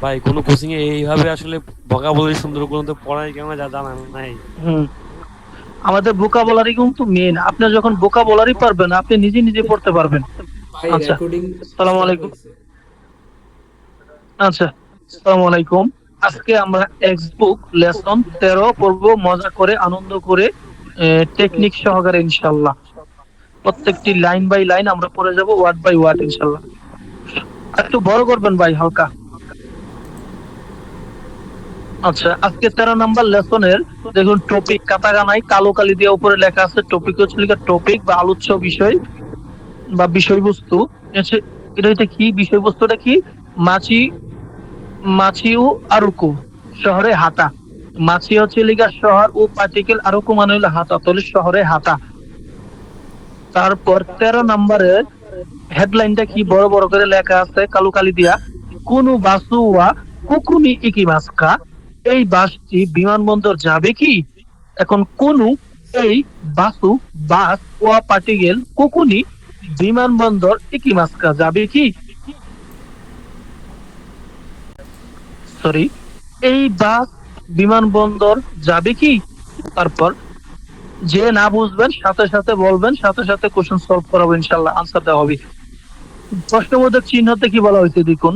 ভাই কোনো কোচিং এ এইভাবে আসলে ভোকাবুলারি সুন্দর করে তো পড়াই কেন যা জানা নাই। হুম, আমাদের ভোকাবুলারি কিন্তু মেন। আপনি যখন ভোকাবুলারি পারবেন, আপনি নিজে নিজে পড়তে পারবেন। ভাই আচ্ছা, রেকর্ডিং আসসালামু স্টার্ট আলাইকুম। হয়েছে। আচ্ছা, আসসালামু আলাইকুম। আজকে আমরা টেক্সট বুক লেসন 13 পড়বো, মজা করে আনন্দ করে, টেকনিক সহকারে ইনশাল্লাহ। প্রত্যেকটি লাইন বাই লাইন আমরা পড়ে যাব, ওয়ার্ড বাই ওয়ার্ড ইনশাল্লাহ। একটু বড় করবেন ভাই, হালকা। আচ্ছা, আজকে 13 নাম্বার লেসনের দেখুন টপিক কাটাকানায় কালো কালি দিয়ে উপরে লেখা আছে। টপিক হচ্ছে টপিক বা আলোচ্য বিষয় বা বিষয়বস্তু। এছে- এটা কি বিষয়বস্তুটা কি? মাছি, মাছিউ আরুকু, শহরে হাঁটা। মাছি হচ্ছে লিগা শহর, ও পার্টিকেল আরুকু মানে হলো হাঁটা, তাহলে শহরে হাঁটা। তারপর 13 নাম্বারের হেডলাইনটা কি? বড় বড় করে লেখা আছে কালো কালি দিয়া, কোন বাসু ওয়া কুকুনি ইকিমাস্কা, এই বাসটি বিমানবন্দর যাবে কি? এখন কোন, এই বাসু, বাস, ওয়া পার্টিকেল, কুকুনি, বিমানবন্দর ইকিমাস্কা যাবে কি? সরি, এই বাস বিমানবন্দর যাবে কি? তারপর যে না বুঝবেন সাথে সাথে বলবেন, সাথে সাথে কোশ্চেন সলভ করাবো ইনশাল্লাহ, আনসার দেওয়া হবে। প্রশ্নবোধক চিহ্নতে কি বলা হয়েছে দেখুন,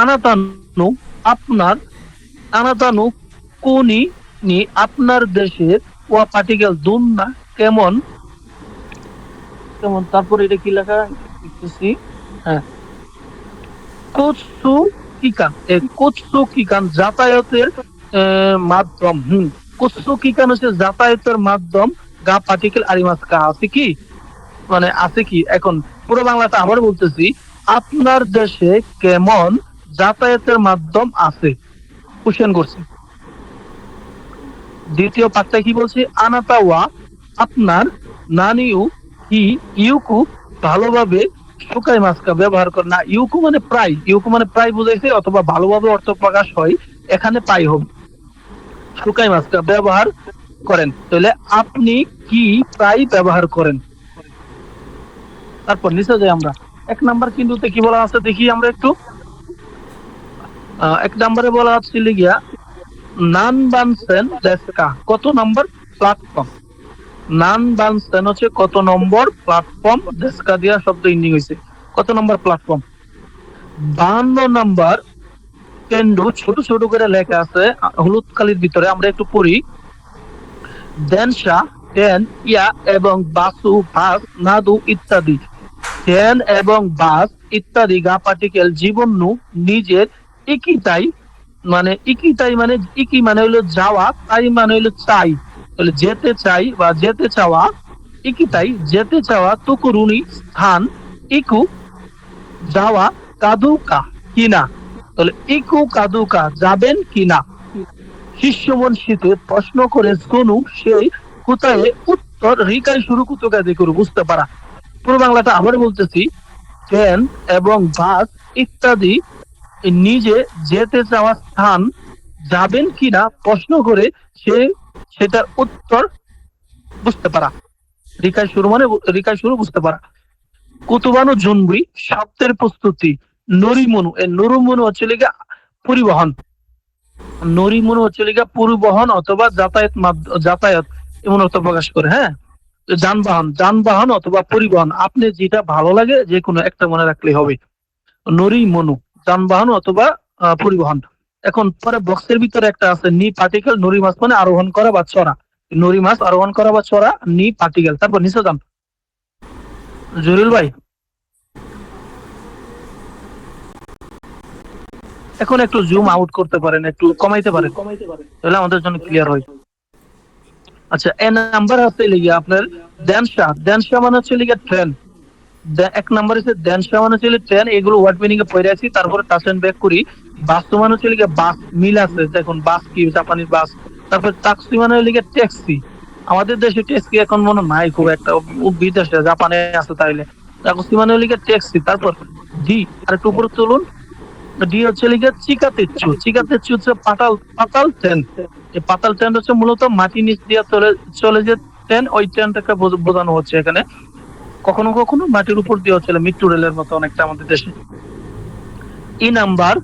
আনাতানু, আপনার, আনাতানু কোনি নি, আপনার দেশের, ওয়া পার্টিকেল দুন্না, কেমন, কেমন, তারপর এটা কি লেখা লিখতেছি, হ্যাঁ, কোৎসু কিকান, কোৎসু কিকান যাতায়াতের মাধ্যম। কোৎসু কিকান হচ্ছে যাতায়াতের মাধ্যম। গা পার্টিকেল আরিমাস কা আছে কি, মানে আছে কি। এখন পুরো বাংলাটা আবার বলতেছি, আপনার দেশে কেমন যাতায়াতের মাধ্যম আছে, কোশ্চেন করছি। দ্বিতীয় পাঠটা কি বলছে, আনাতাওয়া, আপনার, নানিউ, হি, ইউকু, ভালোভাবে, শুকাই মাস্কা ব্যবহার করে না। ইউকু মানে প্রায়, ইউকু মানে প্রায় বুঝাইছে, অথবা ভালোভাবে অর্থ প্রকাশ হয়, এখানে পাই হবে। শুকাই মাস্কা ব্যবহার করেন, তাহলে আপনি কি প্রায় ব্যবহার করেন। তারপর নিচে যাই আমরা। 1 নাম্বার কিন্তু কি বলা আছে দেখি আমরা একটু। 1 নাম্বারে বলা আছে গিয়া, নান বানসেন ডেস্কা, কত নম্বর প্ল্যাটফর্ম। নান বানসেন হচ্ছে কত নম্বর প্ল্যাটফর্ম, ডেস্কা দিয়া শব্দ ইন্ডিং হয়েছে, কত নম্বর প্ল্যাটফর্ম। 52 নাম্বার কেন্দ্র ছোট ছোট করে লেখা আছে হলুদ কালির ভিতরে, আমরা একটু পড়ি। দেনসা, ট্রেন, ইয়া এবং বাসু, বাস, নাদু ইত্যাদি। ট্রেন এবং বাস ইত্যাদি গা পার্টিকেল জীবন নু, নিজের, ইকিতাই, মানে ইকিতাই মানে ইকি মানে হলো যাওয়া, তাই মানে হলো চাই, তাহলে যেতে চাই বা যেতে চাওয়া। ইকিতাই যেতে চাওয়া, তুকুরুনি স্থান, ইকু যাওয়া, কাদুকা কিনা, তাহলে ইকু কাদুকা যাবেন কিনা। শিষ্যমন শীতে প্রশ্ন করে সোনু, সেই কোথায়, উত্তর রিকাই শুরু কুতুকা দিয়ে করে বুঝতে পারা। পুরো বাংলাটা আবার বলতেছি, ট্রেন এবং বাস ইত্যাদি নিজে যেতে চাওয়া স্থান যাবেন কিনা প্রশ্ন করে সে সেটার উত্তর বুঝতে পারা। রিকাই শুরু মানে রিকাই শুরু বুঝতে পারা। কুতুবানু জুনবি শব্দের প্রস্তুতি। নরিমনু, এই নরুমনু হচ্ছে লিগা পরিবহন। নরিমনু হচ্ছে লিগা পরিবহন অথবা যাতায়াত যাতায়াত, এমন অর্থ প্রকাশ করে। হ্যাঁ, তো যানবাহন, যানবাহন অথবা পরিবহন, আপনি যেটা ভালো লাগে যে কোনো একটা মনে রাখলে হবে। নরিমনু যানবাহন অথবা পরিবহন। এখন পরে বক্সের ভিতরে একটা আছে নি পার্টিকেল, নরি মাছ মানে আরোহণ করা বা চড়া। নরি মাছ আরোহণ করা বা চড়া, নি পার্টিকেল। তারপর নিচে যান জুরিল ভাই। এখন একটু জুম আউট করতে পারেন, একটু কমাইতে পারেন, তাহলে আমাদের জন্য ক্লিয়ার হয়। আচ্ছা, এ নাম্বার আছে লিগে আপনার দেনশা। দেনশা মানে হচ্ছে লিগে ট্রেন। 1 নাম্বার হচ্ছে দেনশা মানে হচ্ছে ট্রেন, এগুলো ওয়ার্ড মিনিং এ পড়ে আছি, তারপরে টাচ এন্ড ব্যাক করি। বাস্তু মানে হচ্ছে লিগে বাস, মিল আছে দেখুন, বাস কি জাপানিজ বাস। তারপর ট্যাক্সি মানে লিগে ট্যাক্সি। আমাদের দেশে ট্যাক্সি এখন মনে নাই খুব একটা, বিদেশে জাপানে আছে তাইলে। ট্যাক্সি মানে লিগে ট্যাক্সি। তারপর ডি, আর একটু উপরে চলুন। ডি হচ্ছে লিগে চিকাতেচ্ছু। চিকাতেচ্ছু হচ্ছে পাতাল, পাতাল ট্রেন। এই পাতাল ট্রেন হচ্ছে মূলত মাটি নিচ দিয়ে চলে, চলে যে ট্রেন, ওই ট্রেনটাকে বোঝানো হচ্ছে এখানে। কখনো কখনো মাটির উপর দিয়ে হচ্ছে মেট্রো রেলের মতো অনেকটা আমাদের দেশে। ই নাম্বার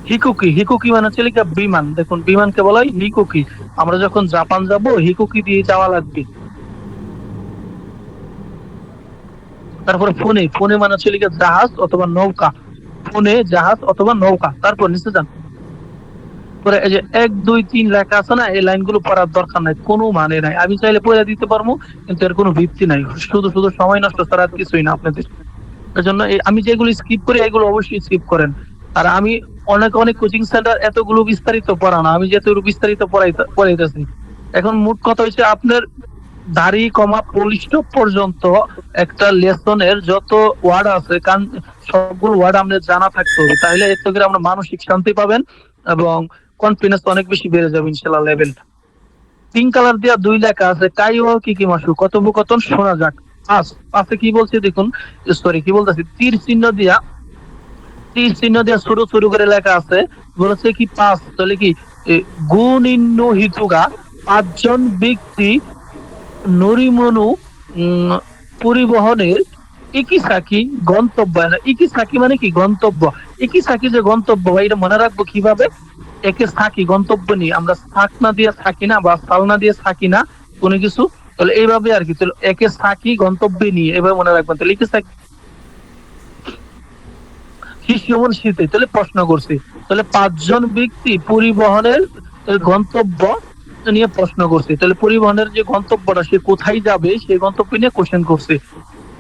হিকুকি, হিকুকি মানে হচ্ছে লিখা বিমান। দেখুন বিমানকে বলা হয় হিকুকি। আমরা যখন জাপান যাব হিকুকি দিয়ে যাওয়া লাগবে। তারপরে ফোনে, ফোনে মানে হচ্ছে লিখা জাহাজ অথবা নৌকা। ফোনে জাহাজ অথবা নৌকা। তারপর নিচে যান। পরে এই যে 1 2 3 লেখা আছে না, এই লাইনগুলো পড়ার দরকার নাই, কোনো মানে নাই। আমি চাইলে পড়ে দিতে পারবো, কিন্তু এর কোনো ভিত্তি নাই। শুধু শুধু সময় নষ্ট ছাড়া আর কিছুই না আপনাদের। এর জন্য আমি যেগুলো স্কিপ করি এগুলো অবশ্যই স্কিপ করেন। আর আমি অনেক অনেক কোচিং সেন্টার এতগুলো বিস্তারিত পড়ানো, আমি যেহেতু বিস্তারিত পড়াইতেছি। এখন মোট কথা হচ্ছে আপনার দাড়ি কমা পলিষ্ট পর্যন্ত একটা লেসনের যত ওয়ার্ড আছে সবগুলো ওয়ার্ড আমাদের জানা থাকতে হবে, তাহলে এর থেকে আমরা মানসিক শান্তি পাবেন এবং কনফিডেন্স অনেক বেশি বেড়ে যাবে ইনশাআল্লাহ লেভেলটা। পিঙ্ক কালার দিয়া 2 লেখা আছে কাইও কি কি মাসু কথোপকথন শোনা যাক। পাঁচ, পাশে কি বলছে দেখুন, সরি কি বলতেছি, তীর চিহ্ন দিয়া ছোট ছোট করে লেখা আছে। বলেছে কি পাঁচ, তাহলে কি গুণিন্ন হিতুগা 5 জন ব্যক্তি নরিমনু উম, পরিবহনের ইকিসাকি গন্তব্য। ইকিসাকি মানে কি গন্তব্য। ইকিসাকি যে গন্তব্য ভাই, এটা মনে রাখবো কিভাবে? একে সাকি গন্তব্য নিয়ে আমরা সাক না দিয়ে থাকি না বা সাল না দিয়ে থাকি না কোনো কিছু, তাহলে এইভাবে আর কি। তাহলে একে সাকি গন্তব্যে নিয়ে এভাবে মনে রাখবেন। তাহলে ইকিসাকি শিষ্যমন শীতে, তাহলে প্রশ্ন করছি। তাহলে 5 জন ব্যক্তি পরিবহনের গন্তব্য নিয়ে প্রশ্ন করছে। তাহলে পরিবহনের যে গন্তব্যটা, সে কোথায় যাবে সেই গন্তব্য নিয়ে কোশ্চেন করছে।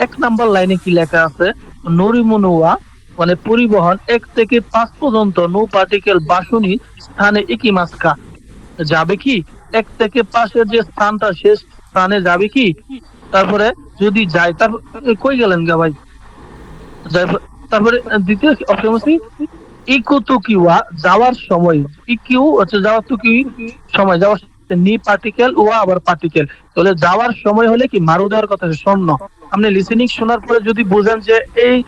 1 নাম্বার লাইনে কি লেখা আছে? নরিমনুয়া মানে পরিবহন 1 থেকে 5 পর্যন্ত নো পার্টিকেল বাসনী স্থানে ইকিমাস্কা যাবে কি? 1 থেকে 5 এর যে স্থানটা শেষ স্থানে যাবে কি? তারপরে যদি যায়, তার কই গেলেন গা ভাই? তারপরে দ্বিতীয় অপশন হচ্ছে ইকুতুকিওয়া যাওয়ার সময়। ইকিউ হচ্ছে যাওয়ার, তুকি সময় যাওয়ার। নি পার্টিকেল ওয়া আবার পার্টিকেল। তাহলে যাওয়ার সময় হলে কি মারু দেওয়ার কথা শূন্য। আপনি লিসেনিং শোনার পরে যদি বুঝেন যে এই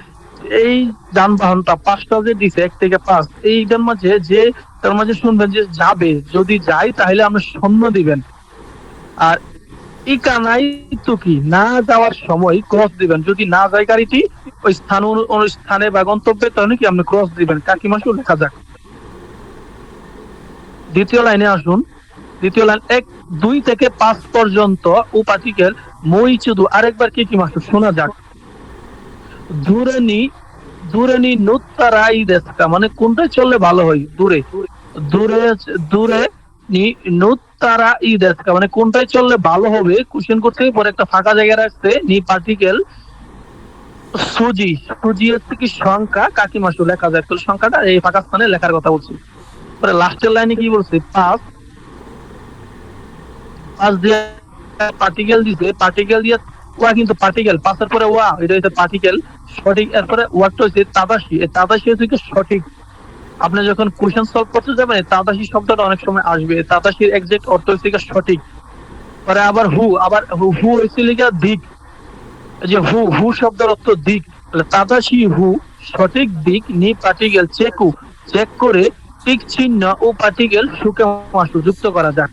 এই যানবাহনটা 5টা যে দিছে 1 থেকে 5, এইটার মাঝে যে তার মাঝে শুনবেন যে যাবে, যদি যায় তাহলে আমরা শূন্য দিবেন। আর ইকানাই তো কি না যাওয়ার সময় ক্রস দিবেন। যদি না যায় গাড়িটি ওই স্থানে বা গন্তব্যে, তাহলে কি আপনি ক্রস দিবেন। কাকিমাসু লেখা যাক। দ্বিতীয় লাইনে আসুন। দ্বিতীয় লাইন 1 2 থেকে 5 পর্যন্ত ও পার্টিকেল মই চুদু, আরেকবার কি কি মাসু শোনা যাক। দূরেনি দূরেনি নুত্তারাই দেশকা মানে কোনটায় চললে ভালো হয়? দূরে দূরে দূরে নি নুত্তারা ই দেশকা মানে কোনটায় চললে ভালো হবে কোশ্চেন করতে। পরে একটা ফাঁকা জায়গা রাখছে নি পার্টিকেল সুজি। সুজি হচ্ছে কি সংখ্যা, কাকিমাসু লেখা যায়। তাহলে সংখ্যাটা এই ফাঁকা স্থানে লেখার কথা বলছি। পরে লাস্টের লাইনে কি বলছে? পাঁচ, পাঁচ দিয়ে পার্টিকেল দিছে। পার্টিকেল দিয়ে ওয়া কিন্তু পার্টিকেল, পাঁচের পরে ওয়া, এটা হচ্ছে পার্টিকেল সঠিক। এরপরে ওয়ার্ডটা হচ্ছে তাদাশি। এই তাদাশি হচ্ছে কি সঠিক। আপনি যখন কোশ্চেন সলভ করতে যাবেন এই তাদাশি শব্দটা অনেক সময় আসবে। তাদাশির এক্সাক্ট অর্থ হচ্ছে কি সঠিক। পরে আবার হু, আবার হু হু হচ্ছে লিখা দিক। এই যে হু, হু শব্দের অর্থ দিক। তাহলে তাদাশি হু সঠিক দিক নি পার্টিকেল চেকু চেক করে টিক চিহ্ন ও পার্টিকেল সুকে মাসু যুক্ত করা যাক।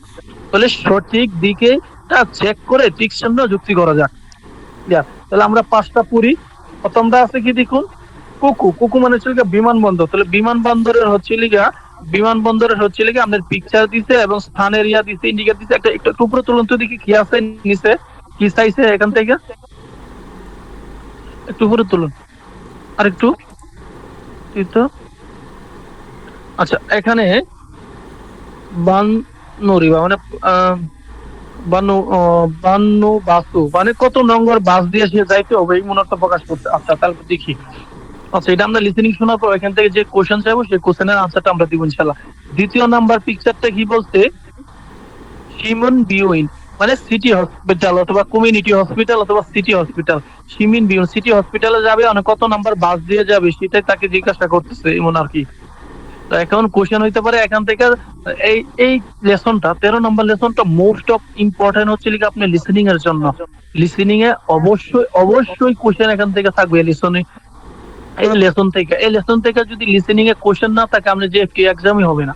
তাহলে সঠিক দিকে তা চেক করে টিক চিহ্ন যুক্তি করা যাক। তাহলে আমরা 5টা পড়ি। প্রথমটা আছে কি দেখুন, কুকু। কুকু মানে হচ্ছে বিমানবন্দর। তাহলে বিমানবন্দরের হচ্ছে লিগা আপনার পিকচার দিছে এবং স্থানের ইয়া দিছে, ইন্ডিকেট দিছে। একটা একটু উপরে তুলুন তো দেখি কি আছে নিচে, কি চাইছে এখান থেকে। একটু উপরে তুলুন আর একটু। এই তো আচ্ছা, এখানে বান্নরিবা মানে বান্নু বাসু মানে কত নম্বর বাস দিয়ে সে যাইতে হবে এই মনোর্থ প্রকাশ করতে। আচ্ছা তাহলে দেখি। আচ্ছা, এটা আমরা লিসেনিং শোনার পর এখান থেকে যে কোশ্চেন চাইবো সেই কোশ্চেনের আনসারটা আমরা দিব ইনশাআল্লাহ। দ্বিতীয় নাম্বার পিকচারটা কি বলছে? হিউম্যান বিউইন মানে সিটি হসপিটাল অথবা কমিউনিটি হসপিটাল অথবা সিটি হসপিটাল। সিমিন বিউন সিটি হসপিটালে যাবে, অনেক কত নাম্বার বাস দিয়ে যাবে সেটাই তাকে জিজ্ঞাসা করতেছে এমন আর কি। তো এখন কোশ্চেন হইতে পারে এখান থেকে। এই এই লেসনটা 13 নম্বর লেসনটা মোস্ট অফ ইম্পর্টেন্ট হচ্ছে লিখে আপনি লিসেনিং এর জন্য। লিসেনিং এ অবশ্যই অবশ্যই কোশ্চেন এখান থেকে থাকবে লিসনিং। এই লেসন থেকে যদি লিসেনিং এ কোশ্চেন না থাকে আপনি যে এক্সামই হবে না।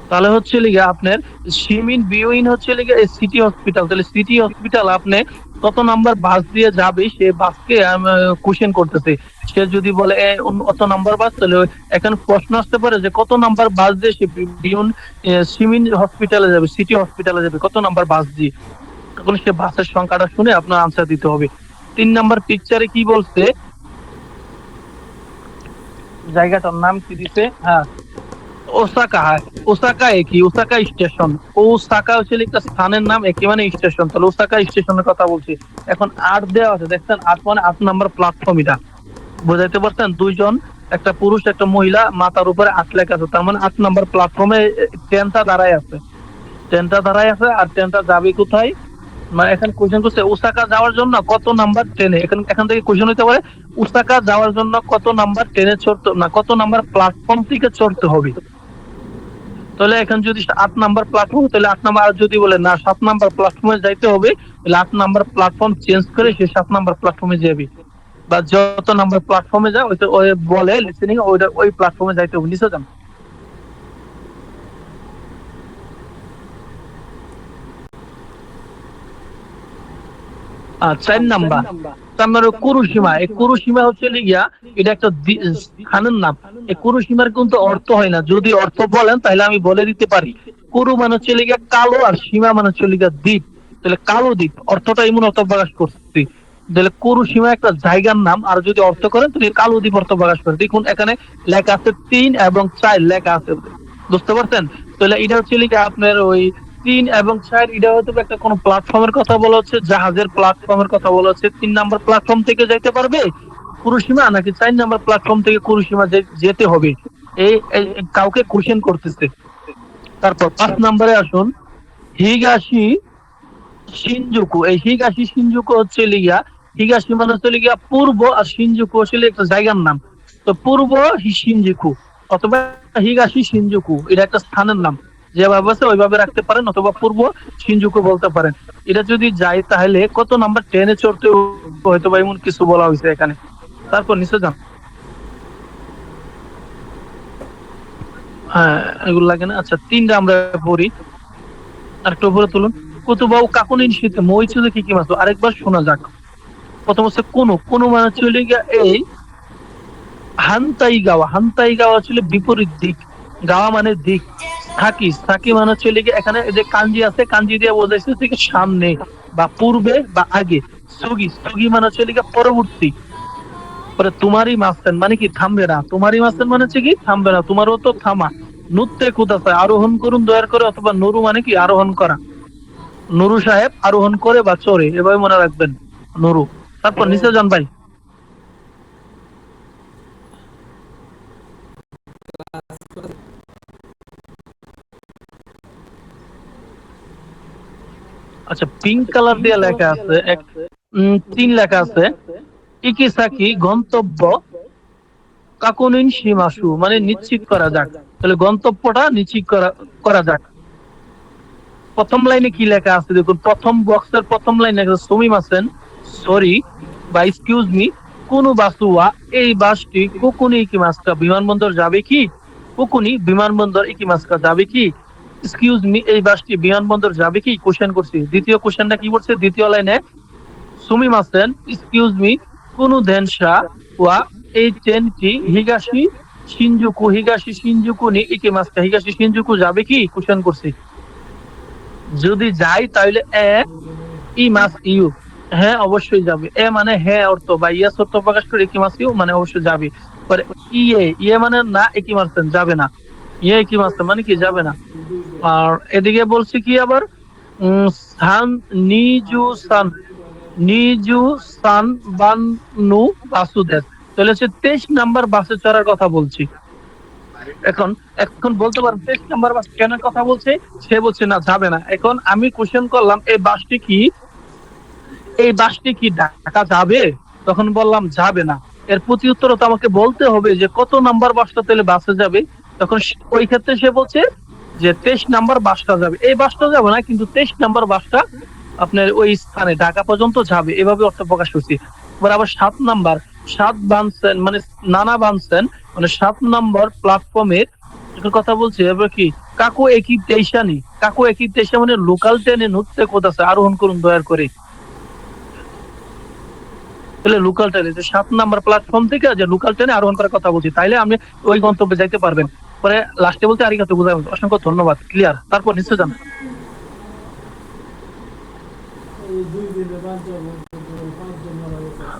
তাহলে হচ্ছে লিগে আপনার সিমিন বিউইন হচ্ছে লিগে সিটি হসপিটাল। তাহলে সিটি হসপিটাল আপনি কত নাম্বার বাস দিয়ে যাবে সে বাসকে কোশ্চেন করতেছে। সে যদি বলে অত নাম্বার বাস, তাহলে এখন প্রশ্ন আসতে পারে যে কত নাম্বার বাস দিয়ে সে বিয়ন সিমিন হসপিটালে যাবে, সিটি হসপিটালে যাবে, কত নাম্বার বাস দিয়ে। তখন সে বাসের সংখ্যাটা শুনে আপনার আনসার দিতে হবে। 3 নাম্বার পিকচারে কি বলছে, জায়গাটার নাম কি দিছে, হ্যাঁ ওসাকা। হ্যাঁ ওসাকা কি, ওসাকা স্টেশন। ওসাকা হচ্ছে একটা স্থানের নাম, একই মানে স্টেশন। তাহলে ওসাকা স্টেশনের কথা বলছি। এখন 8 দেওয়া আছে, দেখছেন 8 মানে 8 নাম্বার প্ল্যাটফর্ম। এটা বুঝাইতে পারছেন, দুইজন, একটা পুরুষ একটা মহিলা, মাথার উপরে 8 লেখা আছে, তার মানে 8 নাম্বার প্ল্যাটফর্মে ট্রেনটা দাঁড়ায় আছে। ট্রেনটা দাঁড়ায় আছে আর ট্রেনটা যাবে কোথায়, মানে এখন কোশ্চেন করছে ওসাকা যাওয়ার জন্য কত নাম্বার ট্রেনে। এখান এখান থেকে কোশ্চেন হতে পারে ওসাকা যাওয়ার জন্য কত নাম্বার ট্রেনে চড়তে, না কত নাম্বার প্ল্যাটফর্ম থেকে চড়তে হবে। তাহলে এখন যদি 8 নাম্বার প্ল্যাটফর্ম, তাহলে 8 নাম্বার, আর যদি বলে না 7 নাম্বার প্ল্যাটফর্মে যাইতে হবে, তাহলে 8 নাম্বার প্ল্যাটফর্ম চেঞ্জ করে সে 7 নাম্বার প্ল্যাটফর্মে যাবে। বা যত নাম্বার প্ল্যাটফর্মে যায় ওইটা ওই বলে লিসেনিং ওইটা ওই প্ল্যাটফর্মে যাইতে হবে। নিচে যান। আর 4 নাম্বার, তার মানে কুরুসীমা। এই কুরুসীমা হচ্ছে গিয়া এটা একটা স্থানের নাম। এই কুরুসীমার কিন্তু অর্থ হয় না, যদি অর্থ বলেন তাহলে আমি বলে দিতে পারি। কুরু মানে হচ্ছে গিয়া কালো, আর সীমা মানে হচ্ছে গিয়া দ্বীপ। তাহলে কালো দ্বীপ অর্থটা এমন অর্থ প্রকাশ করছি। তাহলে কুরুসীমা একটা জায়গার নাম, আর যদি অর্থ করেন তাহলে কালো দ্বীপ অর্থ প্রকাশ করে। দেখুন এখানে লেখা আছে 3 এবং 4 লেখা আছে, বুঝতে পারছেন? তাহলে এটা হচ্ছে গিয়া আপনার ওই 3 এবং 4, এটা হয়তো একটা কোনো প্ল্যাটফর্মের কথা বলা হচ্ছে, জাহাজের প্ল্যাটফর্মের কথা বলা হচ্ছে। 3 নাম্বার প্ল্যাটফর্ম থেকে যাইতে পারবে কুরুসীমা, নাকি 4 নাম্বার প্ল্যাটফর্ম থেকে কুরুসীমা যেতে হবে, এই কাউকে কোশ্চেন করতেছে। তারপর 5 নাম্বারে আসুন, হিগাশি শিনজুকু। এই হিগাশি শিনজুকু হচ্ছে লিগিয়া, হিগাশি মানে হচ্ছে লিগিয়া পূর্ব, আর শিনজুকু হচ্ছে একটা জায়গার নাম। তো পূর্ব শিনজুকু অথবা হিগাশি শিনজুকু, এটা একটা স্থানের নাম। যেভাবে আছে ওইভাবে রাখতে পারেন, অথবা পূর্ব শিনজুকু বলতে পারেন। এটা যদি যাই তাহলে কত নাম্বার ট্রেনে চড়তে হয়তো বা এমন কিছু বলা হয়েছে এখানে। তারপর নিচে যান। হ্যাঁ এগুলো লাগে না। আচ্ছা 3টা আমরা পড়ি, আর একটু উপরে তুলুন। কুতুবাউ কাকুনিন শীতে মই চুলে কি কি মাছ, আরেকবার শোনা যাক। প্রথম হচ্ছে কোনো, কোনো মানে চলে গিয়া এই হান্তাই গাওয়া। হান্তাই গাওয়া ছিল বিপরীত দিক, গাওয়া মানে দিক। থাকি, থাকি মানে চলে গিয়ে, এখানে যে কাঞ্জি আছে, কাঞ্জি দিয়ে বোঝাইছে থেকে সামনে বা পূর্বে বা আগে। সুগি, সুগি মানে চলে গিয়ে পরবর্তী। পরে তোমারই মাস্তান মানে কি থামবে না, তোমারই মাস্তান মানে হচ্ছে কি থামবে না, তোমারও তো থামা। নুত্তে কুদাসা আরোহণ করুন দয়ার করে, অথবা নুরু মানে কি আরোহণ করা। নুরু সাহেব আরোহণ করে বা চড়ে, এভাবে মনে রাখবেন নুরু। তারপর নিচে যান ভাই। আচ্ছা পিঙ্ক কালার দিয়ে লেখা আছে 3 লেখা আছে, ইকিসাকি গন্তব্য, কাকুনিন সীমাসু মানে নিশ্চিত করা যাক। তাহলে গন্তব্যটা নিশ্চিত করা করা যাক। প্রথম লাইনে কি লেখা আছে দেখুন, প্রথম বক্সের প্রথম লাইনে সুমিমাসেন, সরি বা এক্সকিউজ মি, কোন বাসুয়া, এই বাসটি কোকুনি ইকিমাস্কা বিমানবন্দর যাবে কি, কোকুনি বিমানবন্দর ইকিমাস্কা যাবে কি, এক্সকিউজ মি এই বাসটি বিমানবন্দর যাবে কি, কোশ্চেন করছি। দ্বিতীয় কোশ্চেনটা কি বলছে, দ্বিতীয় লাইনে সুমিমাসেন এক্সকিউজ মি কোন দেনশা ওয়া, এই ট্রেনটি হিগাশি শিনজুকু, হিগাশি শিনজুকু নি ইকিমাস্কা, হিগাশি শিনজুকু যাবে কি, কোশ্চেন করছি। যদি যাই তাহলে ই মাস ইউ, হ্যাঁ অবশ্যই যাবে। মানে হ্যাঁ অর্থ বা ইয়াস অর্থ প্রকাশ করে কি মাস ইউ মানে অবশ্যই যাবে। পরে ইয়ে মানে না, একই মাসেন যাবে না, ইয়ে কি মাসেন মানে কি যাবে না। আর এদিকে বলছি কি আবার সান নিজু সান, নিজু সান বানু বাসুদেব। তাহলে হচ্ছে 23 নাম্বার বাসে চড়ার কথা বলছি। এখন এখন বলতে পারেন 23 নাম্বার বাস কেন কথা বলছে, সে বলছে না যাবে না। এখন আমি কোশ্চেন করলাম এই বাসটি কি, এই বাসটি কি ঢাকা যাবে, তখন বললাম যাবে না। এর প্রতি উত্তর তো আমাকে বলতে হবে যে কত নাম্বার বাসটা তাহলে বাসে যাবে। তখন ওই ক্ষেত্রে সে বলছে যে 23 নাম্বার বাসটা যাবে। এই বাসটা যাবে না, কিন্তু 23 নাম্বার বাসটা আপনার ওই স্থানে ঢাকা পর্যন্ত যাবে, এভাবে অর্থ প্রকাশ করছি। এবার আবার 7 নাম্বার, সাত বানছেন মানে নানা বানছেন মানে 7 নাম্বার প্ল্যাটফর্মের কথা বলছে। এবার কি কাকু একই তেইশানি, কাকু একই তেইশা মানে লোকাল ট্রেনে নুচ্ছে কোথাছে আরোহণ করুন দয়ার করে। তাহলে লোকাল ট্রেনে যে 7 নাম্বার প্ল্যাটফর্ম থেকে যে লোকাল ট্রেনে আরোহণ করার কথা বলছি, তাইলে আপনি ওই গন্তব্যে যাইতে পারবেন। পরে লাস্টে বলতে আরিগাতো গোজাইমাস, অসংখ্য ধন্যবাদ, ক্লিয়ার। তারপর নিশ্চয় যান।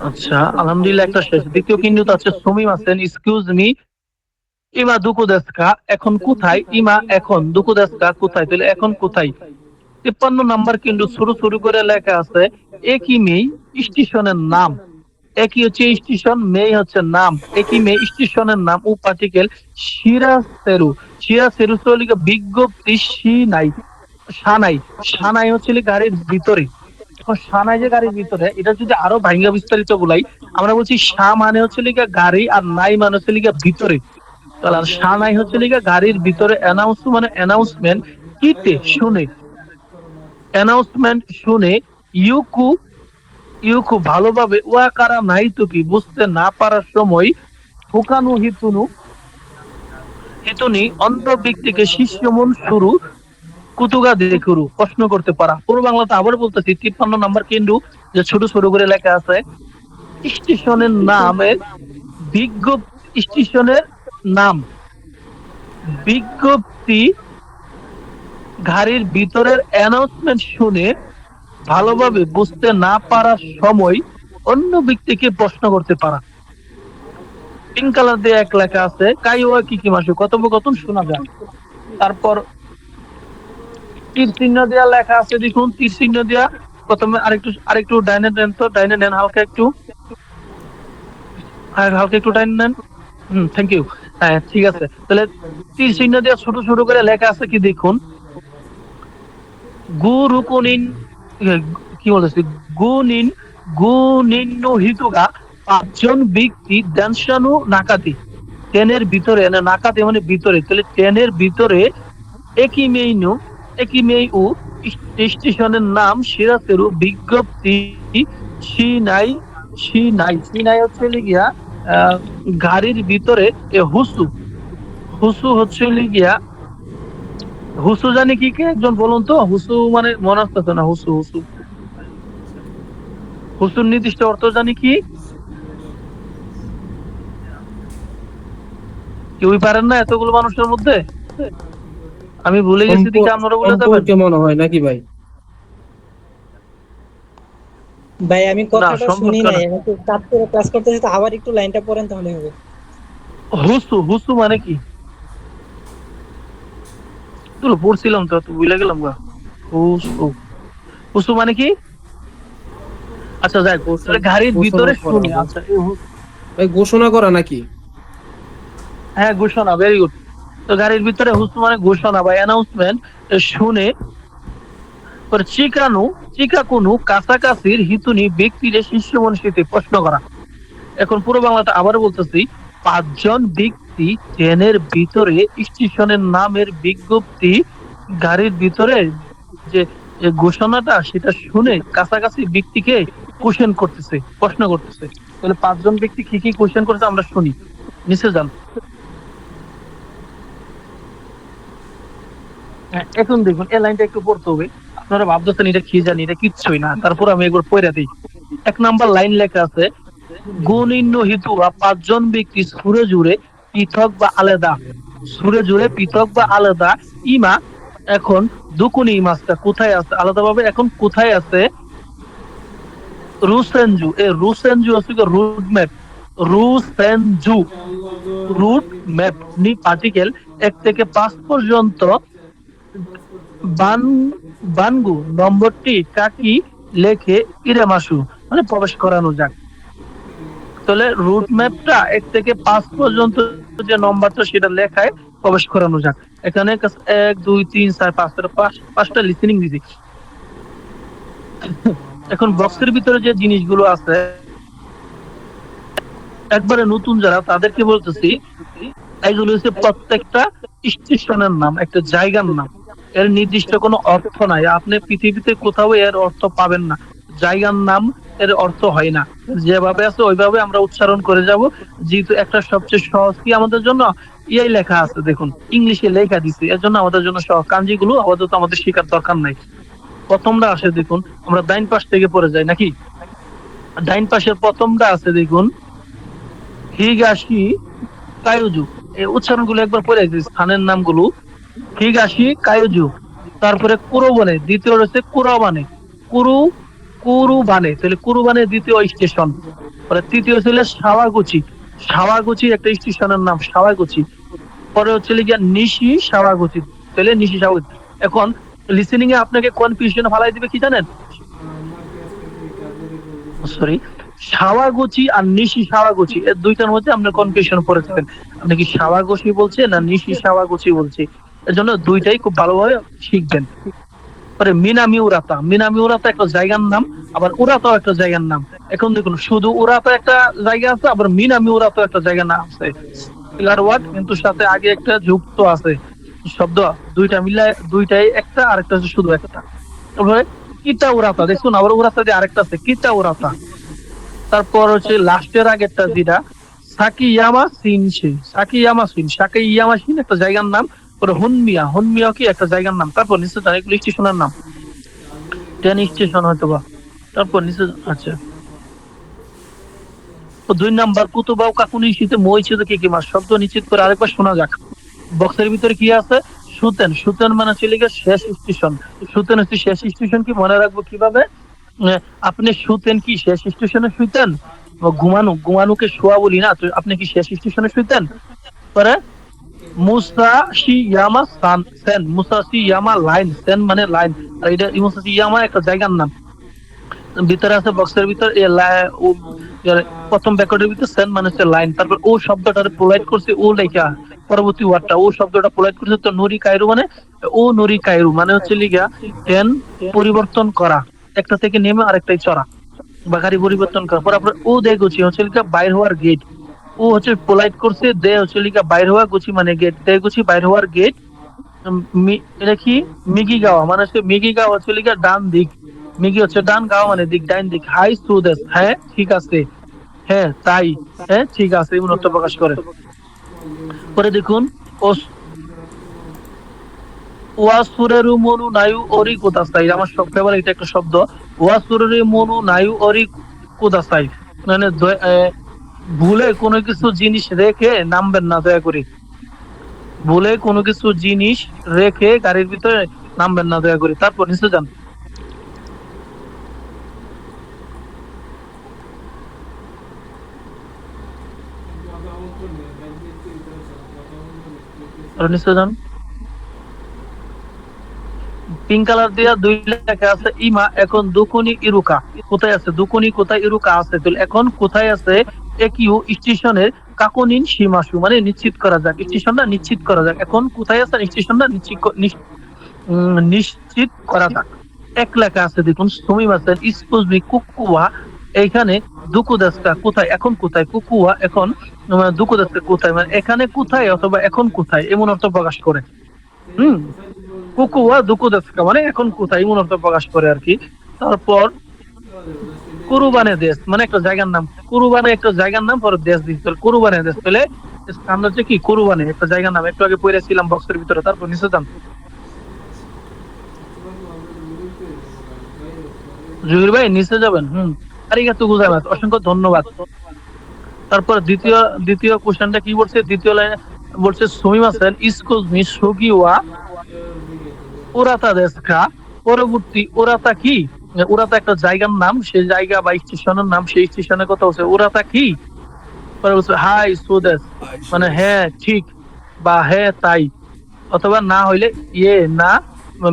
আচ্ছা, আলহামদুলিল্লাহ, একটা শেষ। দ্বিতীয় কিন্তু আছে সুমিম আছেন, এক্সকিউজ মি, ইমা দুকু দেস্কা, এখন কোথায়? ইমা এখন, দুকু দেস্কা কোথায়, তাহলে এখন কোথায়? 53 নাম্বার কিন্তু শুরু শুরু করে লেখা আছে একই মেই স্টেশনের নাম। একই হচ্ছে স্টেশন, মেই হচ্ছে নাম। একই মেই স্টেশনের নাম ও পার্টিকেল শিরাসেরু। শিরাসেরু হচ্ছে লিখে বিজ্ঞপ্তি সিনাই। সানাই, সানাই হচ্ছে লিখে গাড়ির ভিতরে। এখন সানাই যে গাড়ির ভিতরে, এটা যদি আরো ভাঙ্গা বিস্তারিত বলাই, আমরা বলছি সা মানে হচ্ছে লিখে গাড়ি, আর নাই মানে হচ্ছে লিখে ভিতরে। তাহলে আর সানাই হচ্ছে লিখে গাড়ির ভিতরে, অ্যানাউন্স মানে অ্যানাউন্সমেন্ট, কিতে শুনে, অ্যানাউন্সমেন্ট শুনে, ইউকু, ইউকু ভালোভাবে, ওয়াকারা নাই তো কি বুঝতে না পারার সময়, হুকানু হিতুনু, হিতুনি অন্য ব্যক্তিকে শিষ্যমন শুরু, কুতুগা দেখুরু প্রশ্ন করতে পারা। পুরো বাংলাতে আবার বলতেছি, 53 নাম্বার কিন্তু যে ছোট ছোট করে লেখা আছে স্টেশনের নামের বিজ্ঞপ্তি, স্টেশনের নাম, বিজ্ঞপ্তি, গাড়ির ভিতরের অ্যানাউন্সমেন্ট শুনে ভালোভাবে বুঝতে না পারার সময় অন্য ব্যক্তিকে প্রশ্ন করতে পারা। পিঙ্ক কালার দিয়ে এক লেখা আছে কাইওয়া কি কি মাসু, কথোপকথন শোনা যায়। তারপর তীর চিহ্ন দেওয়া লেখা আছে, দেখুন তীর চিহ্ন দেওয়া। প্রথমে আরেকটু আরেকটু ডাইনে নেন, তো ডাইনে নেন, হালকা একটু, হালকা একটু ডাইনে নেন। Thank you. হ্যাঁ, ঠিক আছে। তাহলে তীর চিহ্ন দেওয়া ছোট ছোট করে লেখা আছে কি দেখুন, গুরুকুনিন, কি বলতেছি, গুনিন, গুনিন্নু হিতুগা, 5 জন ব্যক্তি দেনশানু নাকাতি, ট্রেনের ভিতরে, না নাকাতি মানে ভিতরে, তাহলে ট্রেনের ভিতরে একই মেইনু, একই মেই ও স্টেশনের নাম শিরাতেরু বিজ্ঞপ্তি সিনাই, সিনাই, সিনাই হচ্ছে লিগিয়া আহ, গাড়ির ভিতরে। হুসু, হুসু হচ্ছে লিগিয়া, হুসু জানি কি, কে একজন বলুন তো, হুসু মানে মনে আসতেছে না, হুসু, হুসু, হুসুর নির্দিষ্ট অর্থ জানি কি? কেউই পারেন না এতগুলো মানুষের মধ্যে? আমি ভুলে গেছি, দিকে আপনারা বলে দেবেন। সম্পর্কে মনে হয় নাকি ভাই? ভাই আমি না, কথাটা শুনি সম্পর্ক নাই, না। আমি তো কাজ করে ক্লাস করতেছি, তো আবার একটু লাইনটা পড়েন তাহলে হবে। হুসু, হুসু মানে কি? তো পড়ছিলাম তো, তো ভুলে গেলাম গা। হুসু, হুসু মানে কি? আচ্ছা যাই, তাহলে গাড়ির ঘোষণা ভিতরে করা, শুনে, আচ্ছা ভাই ঘোষণা করা নাকি? হ্যাঁ, ঘোষণা, ভেরি গুড। তো গাড়ির ভিতরে হুসু মানে ঘোষণা বা অ্যানাউন্সমেন্ট শুনে, পরে চিকানু, চিকাকুনু কাছাকাছির হিতুনি ব্যক্তিরে শিষ্য মনীষীতে প্রশ্ন করা। এখন পুরো বাংলাটা আবার বলতেছি, 5 জন ব্যক্তি ট্রেনের ভিতরে স্টেশনের নামের বিজ্ঞপ্তি গাড়ির ভিতরে যে যে ঘোষণাটা সেটা শুনে কাছাকাছি ব্যক্তিকে কোশ্চেন করতেছে, প্রশ্ন করতেছে। তাহলে 5 জন ব্যক্তি কি কি কোশ্চেন করছে আমরা শুনি, নিচে যান। হ্যাঁ, এখন দেখুন এই লাইনটা একটু পড়তে হবে। আপনারা ভাবতেছেন এটা কি জানি, এটা কিচ্ছুই না, তারপর আমি একবার পড়ে দিই। 1 নাম্বার লাইন লেখা আছে গুণিন্য হেতু বা 5 জন ব্যক্তি সুরে জুড়ে পৃথক বা আলাদা, সুরে জুড়ে পৃথক বা আলাদা। ইমা এখন, দুকুনি মাছটা কোথায় আছে, আলাদাভাবে এখন কোথায় আছে? রুসেনজু, এই রুসেনজু হচ্ছে রুট ম্যাপ, রুসেনজু, রুট ম্যাপ নি পার্টিকেল 1 থেকে 5 পর্যন্ত। বান, বানগু নম্বরটি কাকি লেখে ইরামাসু, মানে প্রবেশ করানো যাক। তাহলে রুট ম্যাপটা 1 থেকে 5 পর্যন্ত যে নম্বরটা সেটা লেখায় প্রবেশ করানো যাক। এখানে 1 2 3 4 5, পাঁচটা লিসেনিং দিছি। এখন বক্সের ভিতরে যে জিনিসগুলো আছে, একবারে নতুন যারা তাদেরকে বলতেছি, এগুলো হচ্ছে প্রত্যেকটা স্টেশনের নাম, একটা জায়গার নাম। এর নির্দিষ্ট কোনো অর্থ নাই, আপনি পৃথিবীতে কোথাও এর অর্থ পাবেন না। জায়গার নাম এর অর্থ হয় না, যেভাবে আছে ওইভাবে আমরা উচ্চারণ করে যাব। যেহেতু একটা সবচেয়ে সহজ কি আমাদের জন্য, ইয়াই লেখা আছে দেখুন, ইংলিশে লেখা দিছে, এর জন্য আমাদের জন্য সহজ। কাঞ্জি গুলো আপাতত আমাদের শেখার দরকার নাই। প্রথমটা আসে দেখুন, আমরা ডাইন পাশ থেকে পড়ে যাই নাকি? ডাইন পাশের প্রথমটা আছে দেখুন, হিগাশি কায়ুজু। এই উচ্চারণগুলো একবার পড়ে দিই, স্থানের নামগুলো। হিগাশি কায়ুজু, তারপরে কুরোবানে, দ্বিতীয় রয়েছে কুরাবানে, কুরু কুরুবানে, তাহলে কুরুবানে দ্বিতীয় স্টেশন। পরে তৃতীয় ছিল সাওয়াগুচি, সাওয়াগুচি একটা স্টেশনের নাম সাওয়াগুচি। পরে হচ্ছে গিয়া নিশি সাওয়াগুচি, তাহলে নিশি সাওয়াগুচি। এখন লিসেনিং এ আপনাকে কনফিউশন ফালাই দিবে কি জানেন, সরি, সাওয়াগুচি আর নিশি সাওয়াগুচি এর দুইটার মধ্যে আপনার কনফিউশন পড়ে যাবেন, আপনি কি সাওয়াগুচি বলছে না নিশি সাওয়াগুচি বলছে। এর জন্য দুইটাই খুব ভালোভাবে শিখবেন। পরে মিনামি উরাতা, মিনামি উরাতা একটা জায়গার নাম, আবার উরাতাও একটা জায়গার নাম। এখন দেখুন শুধু উরাতা একটা জায়গা আছে, আবার মিনামি উরাতা একটা জায়গার নাম আছে, সিমিলার ওয়ার্ড কিন্তু সাথে আগে একটা যুক্ত আছে শব্দ, দুইটা মিলায় দুইটাই একটা, আরেকটা হচ্ছে শুধু একটা। তারপরে কিতা উরাতা, দেখুন আবার উরাতা দিয়ে আরেকটা আছে কিতা উরাতা। তারপর হচ্ছে লাস্টের আগেরটা যেটা সাকিয়ামা সিনশি, সাকিয়ামা সিন, সাকিয়ামা সিন একটা জায়গার নাম। পরে হুনমিয়া, হুনমিয়া কি একটা জায়গার নাম। তারপর নিচে এগুলো স্টেশনের নাম, ট্রেন স্টেশন হয়তো বা। তারপর নিচে আচ্ছা, তো 2 নাম্বার কুতুবাও কাকুনি শীতে মই ছিল কি কি মাস শব্দ নিশ্চিত করে আরেকবার শোনা যাক। বক্সের ভিতরে কি আছে, সুতেন, সুতেন মানে হচ্ছে লিগে শেষ স্টেশন। সুতেন হচ্ছে শেষ স্টেশন, কি মনে রাখবো কিভাবে, আহ, আপনি শুতেন কি শেষ স্টেশনে শুইতেন, বা ঘুমানো, ঘুমানোকে শোয়া বলি না, তো আপনি কি শেষ স্টেশনে শুইতেন। পরে মুসাশিয়ামা সান সেন, মুসাশিয়ামা লাইন, সেন মানে লাইন, আর এটা মুসাশিয়ামা একটা জায়গার নাম। ভিতরে আছে বক্সের ভিতর প্রথম ব্যাকওয়ার্ডের ভিতর সেন মানে হচ্ছে লাইন, তারপর ও শব্দটা প্রোভাইড করছে ও লেখা, পরবর্তী ওয়ার্ডটা ও শব্দটা প্রোভাইড করছে, তো নুরি কায়রু মানে ও নুরি কায়রু মানে হচ্ছে লিগা ট্রেন পরিবর্তন করা, একটা থেকে নেমে আরেকটাই চড়া বা গাড়ি পরিবর্তন করা। পর আপনার ও দে গুছি হচ্ছে লিগা বাইর হওয়ার গেট, ও হচ্ছে পোলাইট করছে, দে হচ্ছে লিগা বাইর হওয়া, গুছি মানে গেট, দে গুছি বাইর হওয়ার গেট। এটা কি মিগি গাওয়া মানে হচ্ছে, মিগি গাওয়া হচ্ছে লিগা ডান দিক, মিগি হচ্ছে ডান, গাওয়া মানে দিক, ডাইন দিক। হাই সুদেশ, হ্যাঁ ঠিক আছে, হ্যাঁ তাই, হ্যাঁ ঠিক আছে এমন অর্থ প্রকাশ করে। পরে দেখুন ওয়াসুরেরু মনু নায়ু অরি কোদাসাই, আমার সব ফেভারিট একটা শব্দ, ওয়াসুরেরু মনু নায়ু অরি কোদাসাই, মানে ভুলে কোনো কিছু জিনিস রেখে নামবেন না দয়া করে, ভুলে কোনো কিছু জিনিস রেখে গাড়ির ভিতরে নামবেন না দয়া করে। তারপর নিচে যান, আরো নিচে যান। পিঙ্ক কালার দিয়া 2 লেখা আছে ইমা, এখন দুকুনি ইরুকা, কোথায় আছে দুকুনি, কোথায় ইরুকা আছে, তো এখন কোথায় আছে একিউ স্টেশনের কাকুনিন সীমাসু, মানে নিশ্চিত করা যাক, স্টেশনটা নিশ্চিত করা যাক। এখন কোথায় আছে স্টেশনটা নিশ্চিত করা যাক। এক লেখা আছে দেখুন সুমিমাসেন ইসকুজমি কুকুয়া, এইখানে দুকুদাসকা কোথায়, এখন কোথায়, কুকুয়া এখন দুকুদাসকা কোথায়, মানে এখানে কোথায় অথবা এখন কোথায় এমন অর্থ প্রকাশ করে। হুম, কুকুয়া দুকুদাসকা মানে এখন কোথায় এমন অর্থ প্রকাশ করে আর কি। তারপর কুরুবানে দেশ মানে একটা জায়গার নাম, কুরুবানে একটা জায়গার নাম, পরে দেশ দিতে কুরুবানে দেশ, তাহলে স্থান হচ্ছে কি কুরুবানে একটা জায়গার নাম, একটু আগে পড়েছিলাম বক্সের ভিতরে। তারপর নিচে যান, জহির ভাই নিচে যাবেন। আরিগাতো গোজাইমাস, অসংখ্য ধন্যবাদ। তারপর দ্বিতীয় দ্বিতীয় কোশ্চেনটা কি বলছে, দ্বিতীয় লাইনে বলছে সুমিমাসেন ইসকুজ মি সুগিওয়া ওরাতা দেশকা, পরবর্তী ওরাতা কি, ওরাতা একটা জায়গার নাম, সেই জায়গা বা স্টেশনের নাম, সেই স্টেশনের কথা হচ্ছে ওরাতা কি। পরে বলছে হাই সুদেশ মানে হ্যাঁ ঠিক বা হ্যাঁ তাই, অথবা না হইলে ইয়ে না,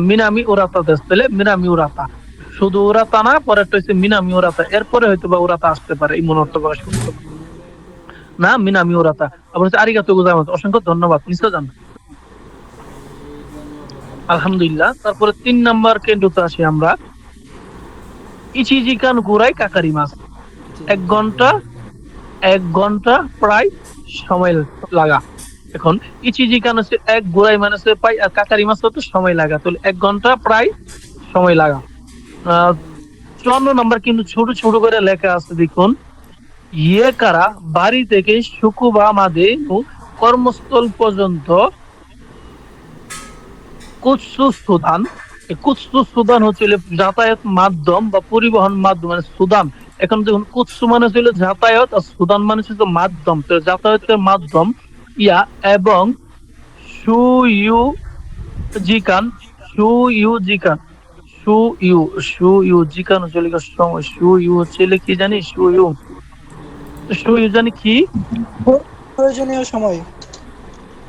মিনামি ওরাতা দেশ, তাহলে মিনামি ওরাতা, শুধু ওরাতা না, পরেরটা হচ্ছে মিনামি ওরাতা, এরপরে হয়তো বা ওরাতা আসতে পারে এই মন অর্থ প্রকাশ করতে না, মিনামি ওরাতা। আবার হচ্ছে আরিগাতো গোজাইমাস, অসংখ্য ধন্যবাদ। নিচে যান, আলহামদুলিল্লাহ। তারপরে 3 নাম্বার কেন্দ্রতে আসি আমরা, ইচিজিকান গুড়াই কাকারি মাছ, 1 ঘন্টা 1 ঘন্টা প্রায় সময় লাগা। এখন ইচিজিকান হচ্ছে এক, গুড়াই মানে হচ্ছে পাই, আর কাকারি মাছ হচ্ছে সময় লাগা, তাহলে 1 ঘন্টা প্রায় সময় লাগা। 54 নাম্বার কিন্তু ছোট ছোট করে লেখা আছে দেখুন, ইয়ে কারা বাড়ি থেকে সুকুবা মাদে কর্মস্থল পর্যন্ত কুৎসু সুদান, এই কুৎসু সুদান হচ্ছে যাতায়াত মাধ্যম বা পরিবহন মাধ্যম, মানে সুদান এখন দেখুন কুৎসু মানে ছিল যাতায়াত আর সুদান মানে ছিল মাধ্যম। তো যাতায়াতের মাধ্যম ইয়া এবং সুইউ জিকান সুইউ জিকান সুইউ সুইউ জিকান চলে গেছে সময় সুইউ হচ্ছে কি জানি সুইউ সুইউ জানি কি প্রয়োজনীয় সময়।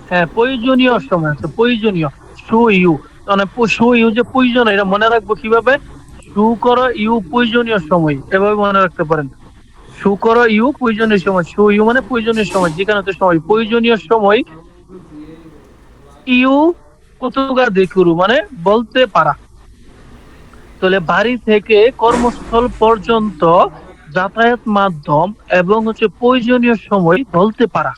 হ্যাঁ প্রয়োজনীয় সময় আছে প্রয়োজনীয় সুইউ মানে সুইউ যে প্রয়োজন এটা মনে রাখবো কিভাবে সু করো ইউ প্রয়োজনীয় সময় এভাবে মনে রাখতে পারেন সু করো ইউ প্রয়োজনীয় সময় সু ইউ মানে প্রয়োজনীয় সময় যেখানে তো সময় প্রয়োজনীয় সময় ইউ কতকার দেখুরু মানে বলতে পারা তাহলে বাড়ি থেকে কর্মস্থল পর্যন্ত যাতায়াত মাধ্যম এবং হচ্ছে প্রয়োজনীয় সময় বলতে পারা।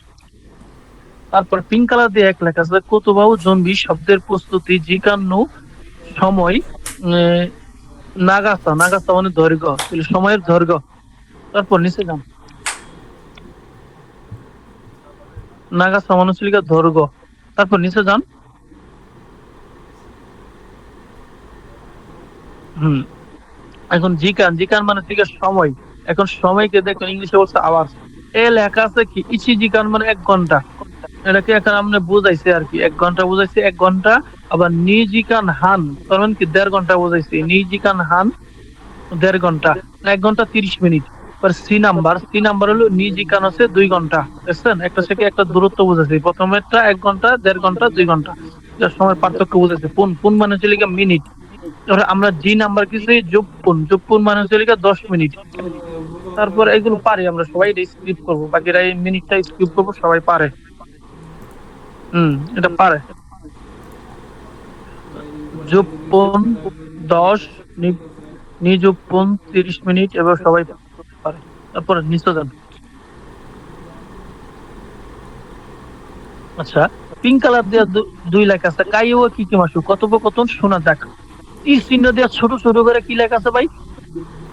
তারপর পিঙ্ক কালার দিয়ে এক লেখা আছে কোতোবাউ জন্বি শব্দের প্রস্তুতি জিকান্নু সময় নাগাসা নাগাসা মানে দৈর্ঘ্য তাহলে সময়ের দৈর্ঘ্য। তারপর নিচে যান নাগাসা মানে হচ্ছে দৈর্ঘ্য। তারপর নিচে যান এখন জিকান জিকান মানে ঠিক সময়। এখন সময়কে দেখুন ইংলিশে বলছে আওয়ার্স এ লেখা আছে কি ইচি জিকান মানে 1 ঘন্টা এটাকে এখন আপনি বুঝাইছে আর কি 1 ঘন্টা বুঝাইছে 1 ঘন্টা। আবার নিজিকান হান তার মানে কি 1.5 ঘন্টা বুঝাইছে নিজিকান হান 1.5 ঘন্টা 1 ঘন্টা 30 মিনিট। এবার সি নাম্বার হলো নিজিকান আছে 2 ঘন্টা বুঝছেন একটা থেকে একটা দূরত্ব বুঝাইছে প্রথমেরটা 1 ঘন্টা 1.5 ঘন্টা 2 ঘন্টা যার সময় পার্থক্য বুঝাইছে পুন পুন মানে হচ্ছে লিখা মিনিট। আমরা জি নাম্বার কিছু যোগপুন মানে হচ্ছে লিখা 10 মিনিট। তারপর এগুলো পারি আমরা সবাই স্কিপ করবো বাকিরা এই মিনিটটা স্কিপ করবো সবাই পারে এটা পারে যোগপুন 10 নিযোগপুন 30 মিনিট এবার সবাই পারে। তারপরে নিচে যান আচ্ছা পিঙ্ক কালার দেওয়া 2 লেখা আছে কাইও কি কি মাসু কথোপকথন শোনা যাক তীর চিহ্ন দেওয়া ছোট ছোট করে কি লেখা আছে ভাই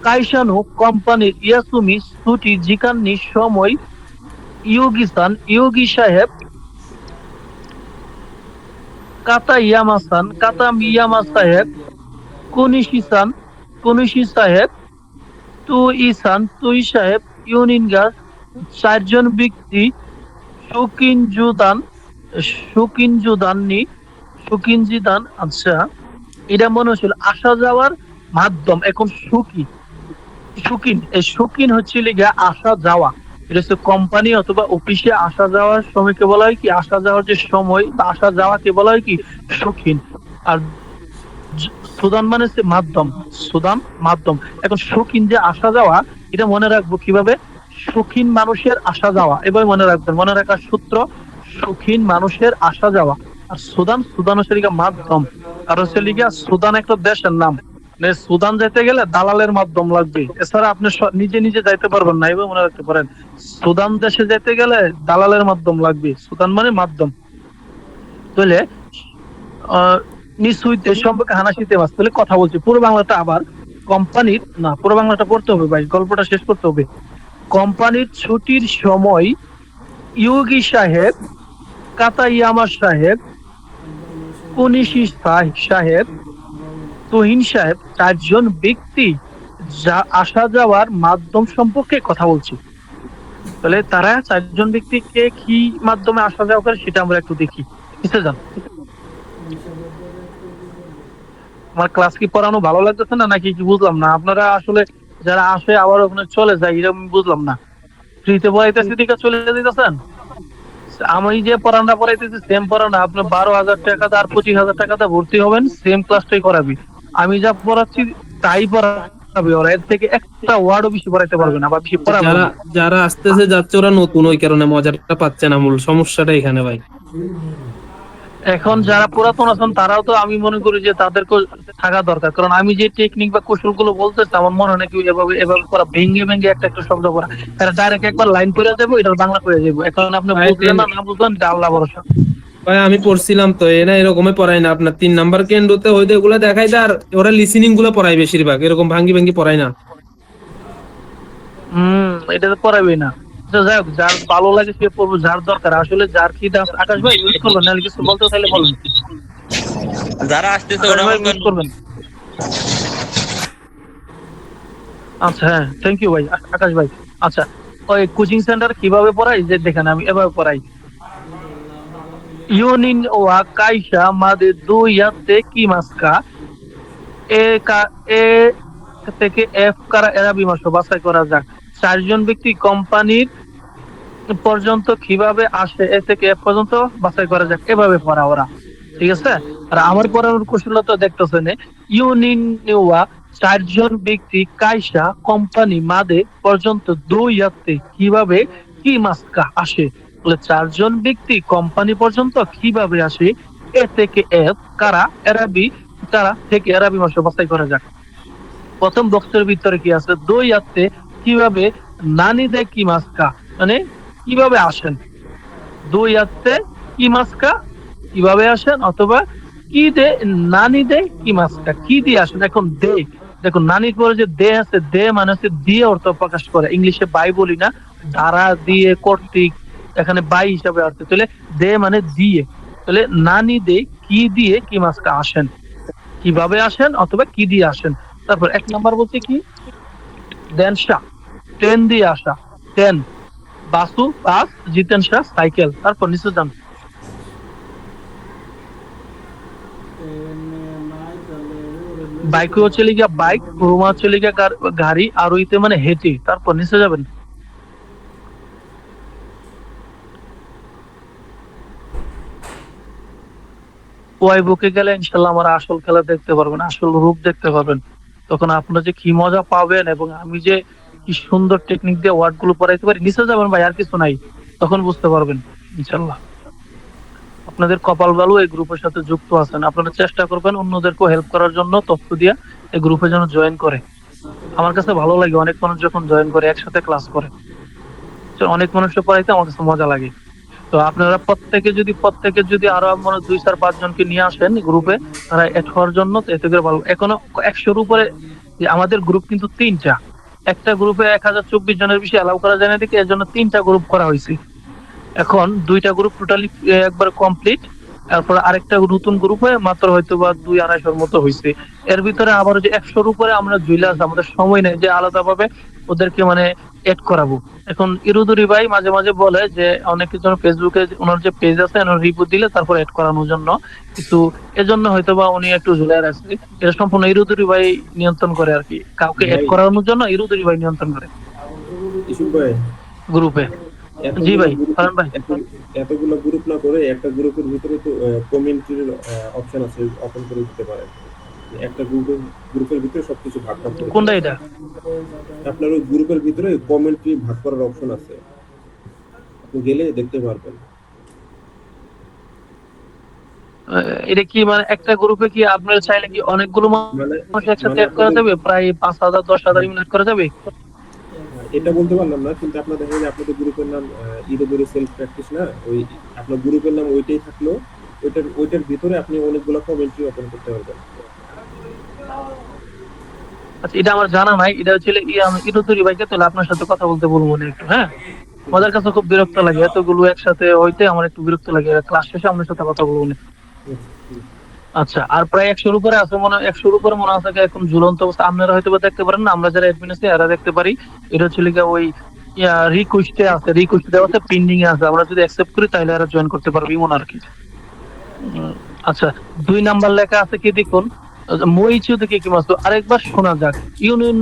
কাইসানো কোম্পানির ইয়াসুমি ছুটি জিকাননি সময় ইয়োগিসান ইয়োগি সাহেব কাতা ইয়ামাসান কাতা মিয়ামা সাহেব কুনিশিসান কুনিশি সাহেব তুই সাহেব ইউনিনগা 4 জন ব্যক্তি সুকিনজুদান আচ্ছা এটা মনে হচ্ছিল আসা যাওয়ার মাধ্যম। এখন সুকিন হচ্ছে লিগা আসা যাওয়া এটা হচ্ছে কোম্পানি অথবা অফিসে আসা যাওয়ার সময়কে বলা হয় কি আসা যাওয়ার যে সময় বা আসা যাওয়াকে বলা হয় কি সুকিন। আর সুদান মানে হচ্ছে মাধ্যম। এখন সুকিন যে আসা যাওয়া এটা মনে রাখবো কিভাবে সুখিন মানুষের আসা যাওয়া এবার মনে রাখবেন মনে রাখার সূত্র সুখিন মানুষের আসা যাওয়া। আর সুদান হচ্ছে লিগা মাধ্যম আর হচ্ছে লিগা সুদান একটা দেশের নাম মানে সুদান যেতে গেলে দালালের মাধ্যম লাগবে এছাড়া আপনি নিজে নিজে যাইতে পারবেন না এবার মনে রাখতে পারেন সুদান দেশে যেতে গেলে দালালের মাধ্যম লাগবে সুদান মানে মাধ্যম। তাহলে নিশ্চয়ই সম্পর্কে হানাশিতে মাস তাহলে কথা বলছি পুরো বাংলাটা আবার কোম্পানির না পুরো বাংলাটা পড়তে হবে ভাই গল্পটা শেষ করতে হবে। কোম্পানির ছুটির সময় ইয়োগি সাহেব কাতাইয়ামা সাহেব কুনিশি সাহেব তুহিন সাহেব 4 জন ব্যক্তি যা আসা যাওয়ার মাধ্যম সম্পর্কে কথা বলছি। তাহলে তারা 4 জন ব্যক্তিকে কি মাধ্যমে আসা যাওয়া করে সেটা আমরা একটু দেখি কিসে যান। আমার ক্লাস কি পড়ানো ভালো লাগতেছে না নাকি কি বুঝলাম না আপনারা আসলে যারা আসে আবার ওখানে চলে যায় এরকম বুঝলাম না ফ্রিতে পড়াইতেছি দিকে চলে যেতেছেন আমি যে পড়ানটা পড়াইতেছি সেম পড়ানো আপনি 12,000 টাকা আর 25,000 টাকাতে ভর্তি হবেন সেম ক্লাসটাই করাবি আমি যা পড়াচ্ছি তাই পড়াবি ওরা এর থেকে একটা ওয়ার্ডও বেশি পড়াইতে পারবে না বা বেশি পড়াবে না। যারা আসতেছে যাচ্ছে ওরা নতুন ওই কারণে মজাটা পাচ্ছে না মূল সমস্যাটা এখানে ভাই। এখন যারা পুরাতন আছেন তারাও তো আমি মনে করি যে তাদেরকে থাকা দরকার কারণ আমি যে টেকনিক বা কৌশল গুলো বলতেছি আমার মনে হয় না কি এভাবে করা ভেঙে একটা একটা শব্দ করা এটা ডাইরেক্ট একবার লাইন করে যাবো এটা বাংলা করে যাবো এখন আপনি বুঝলেন না বুঝলেন এটা আল্লাহ ভরসা। ভাই আমি পড়ছিলাম তো এনা এরকমই পড়াই না আপনার 3 নাম্বার কেন্দ্রতে হইতে ওগুলো দেখাই আর ওরা লিসেনিং গুলো পড়ায় বেশিরভাগ এরকম ভাঙ্গি পড়ায় না। এটা তো পড়াবে না যাই হোক যার ভালো লাগে সে পড়বো যার দরকার আসলে যার কি আকাশ ভাই ইউজ করবেন নাহলে কিছু বলতে চাইলে বলেন যারা আসতেছে ওরা ইউজ করবেন আচ্ছা, হ্যাঁ, থ্যাংক ইউ ভাই, আকাশ ভাই। আচ্ছা, ওই কোচিং সেন্টার কিভাবে পড়াই যে দেখেন আমি এভাবে পড়াই। ইউনিন ওয়া কাইসা মাদে দুইয়াতে কি মাস্কা এ কা এ থেকে এফ কারা এরা বিমর্ষ বাছাই করা যাক। চারজন ব্যক্তি কোম্পানির পর্যন্ত কিভাবে আসে এ থেকে এফ পর্যন্ত বাছাই করা যাক, এভাবে পড়া ওরা। ঠিক আছে। আর আমার পড়ানোর কৌশলতা দেখতেছেন, ইউনিন নেওয়া চারজন ব্যক্তি কাইসা কোম্পানি মাদে পর্যন্ত দুই হাতে কিভাবে কি মাস্কা আসে, বলে চারজন ব্যক্তি কোম্পানি পর্যন্ত কিভাবে আসে এ থেকে এফ কারা এরা বি কারা থেকে এরা বিমর্ষ বাছাই করা যাক। প্রথম বক্সের ভিতরে কি আছে, দুই হাতে কিভাবে নানি দেয় কি মাস্কা, মানে কিভাবে আসেন, দুই হাতে কি মাস্কা কিভাবে আসেন, অথবা কি দে নানি দে কি মাস্কা কি দিয়ে আসেন। এখন দে, দেখুন নানির পরে যে দে আছে, দে মানে হচ্ছে দিয়ে অর্থ প্রকাশ করে, ইংলিশে বাই বলি না, দ্বারা দিয়ে কর্তৃক, এখানে বাই হিসাবে অর্থ, তাহলে দে মানে দিয়ে, তাহলে নানি দে কি দিয়ে কি মাস্কা আসেন, কিভাবে আসেন অথবা কি দিয়ে আসেন। তারপর এক নাম্বার বলছে কি, দেন শাহ ট্রেন দিয়ে আসা, ট্রেন, বাসু বাস, জিতেন শাহ সাইকেল। তারপর নিচে যান, বাইক হচ্ছে লিগা বাইক, রোমা হচ্ছে লিগা গাড়ি, আর ওইতে মানে হেঁটে। তারপর নিচে যাবেন, ওয়াই বুকে গেলে ইনশাল্লাহ আমার আসল খেলা দেখতে পারবেন, আসল রূপ দেখতে পারবেন। তখন আপনার যে কি মজা পাবেন, এবং আমি যে কি সুন্দর টেকনিক দিয়ে ওয়ার্ড গুলো পড়াইতে পারি। নিচে যাবেন ভাই, আর কিছু নাই, তখন বুঝতে পারবেন ইনশাল্লাহ। আপনাদের কপাল ভালো এই গ্রুপের সাথে যুক্ত আছেন, আপনারা চেষ্টা করবেন অন্যদেরকেও হেল্প করার জন্য, তথ্য দিয়া এই গ্রুপে যেন জয়েন করে। আমার কাছে ভালো লাগে অনেক মানুষ যখন জয়েন করে একসাথে ক্লাস করে, তো অনেক মানুষের পড়াইতে আমার কাছে মজা লাগে। তো আপনারা প্রত্যেকে যদি আরো মনে 2 4 5 জনকে নিয়ে আসেন গ্রুপে, তারা এড হওয়ার জন্য, তো এতে করে ভালো। এখনো 100-র উপরে, যে আমাদের গ্রুপ কিন্তু 3টা, একটা গ্রুপে 1024 জনের বেশি অ্যালাউ করা যায় না, দেখে এর জন্য 3টা গ্রুপ করা হয়েছে। এখন 2টা গ্রুপ টোটালি একবার কমপ্লিট, তারপর আরেকটা নতুন গ্রুপে মাত্র হয়তো বা 200-250-র মতো হয়েছে। এর ভিতরে আবার যে 100-র উপরে আমরা ঝুলে আছি, আমাদের সময় নেই যে আলাদাভাবে ওদেরকে মানে এড করাবো। এখন ইরুদুরি ভাই মাঝে মাঝে বলে যে অনেক কিছু ফেসবুকে ওনার যে পেজ আছে রিপোর্ট দিলে তারপর এড করানোর জন্য, কিন্তু এজন্য হয়তো বা উনি একটু ঝুলে রাখছে। এটা সম্পূর্ণ ইরুদুরি ভাই নিয়ন্ত্রণ করে আর কি, কাউকে এড ভাই, করানোর জন্য ইরুদুরি ভাই নিয়ন্ত্রণ করে ইসুফ ভাই, গ্রুপে। জি এতগুলো ভাই, গ্রুপ ফারহান ভাই। এতগুলো গ্রুপ না করে একটা গ্রুপের ভিতরে তো কমিউনিটির অপশন আছে, ওপেন করে দিতে পারেন। একটা গ্রুপের ভিতরে সবকিছু ভাগ ভাগ করে কোনটা দিতে এটা? পারেন। আপনার ওই গ্রুপের ভিতরে কমিউনিটি ভাগ করার অপশন আছে, আপনি গেলে দেখতে পারবেন। এটা কি মানে একটা গ্রুপে কি আপনারা চাইলে কি অনেকগুলো মানে মানুষ একসাথে মানে অ্যাড করা আপনাদের যাবে, প্রায় 5,000 10,000 ইউনিট করা যাবে? এটা বলতে পারলাম না, কিন্তু আপনার দেখা যায় আপনাদের গ্রুপের নাম ইরোদুরি সেলফ প্র্যাকটিস না, ওই আপনার গ্রুপের নাম ওইটাই থাকলো, ওইটার ভিতরে আপনি অনেকগুলো কমিউনিটি ওপেন করতে পারবেন। আচ্ছা, এটা আমার জানা নাই। এটা হচ্ছে আমি ইরুতুরি ভাইকে তাহলে আপনার সাথে কথা বলতে বলবো না একটু, হ্যাঁ। আমাদের কাছে খুব বিরক্ত লাগে এতগুলো একসাথে হইতে, আমার একটু বিরক্ত লাগে। ক্লাস শেষে আপনার সাথে কথা বলবো না। আচ্ছা, আর প্রায় 100-র উপরে আছে মনে হয়, 100-র উপরে মনে আছে কি এখন ঝুলন্ত অবস্থা। আপনারা হয়তো বা দেখতে পারেন না, আমরা যারা অ্যাডমিন আছি এরা দেখতে পারি। এটা হচ্ছে লিগা ওই রিকোয়েস্টে আছে, রিকোয়েস্ট দেওয়া আছে, পেন্ডিং এ আছে। আমরা যদি অ্যাকসেপ্ট করি তাহলে এরা জয়েন করতে পারবে এমন আর কি। উম, আচ্ছা, 2 নাম্বার লেখা আছে কি দেখুন, মইচু থেকে কি মাস, আরেকবার শোনা যাক। ইউনিয়ন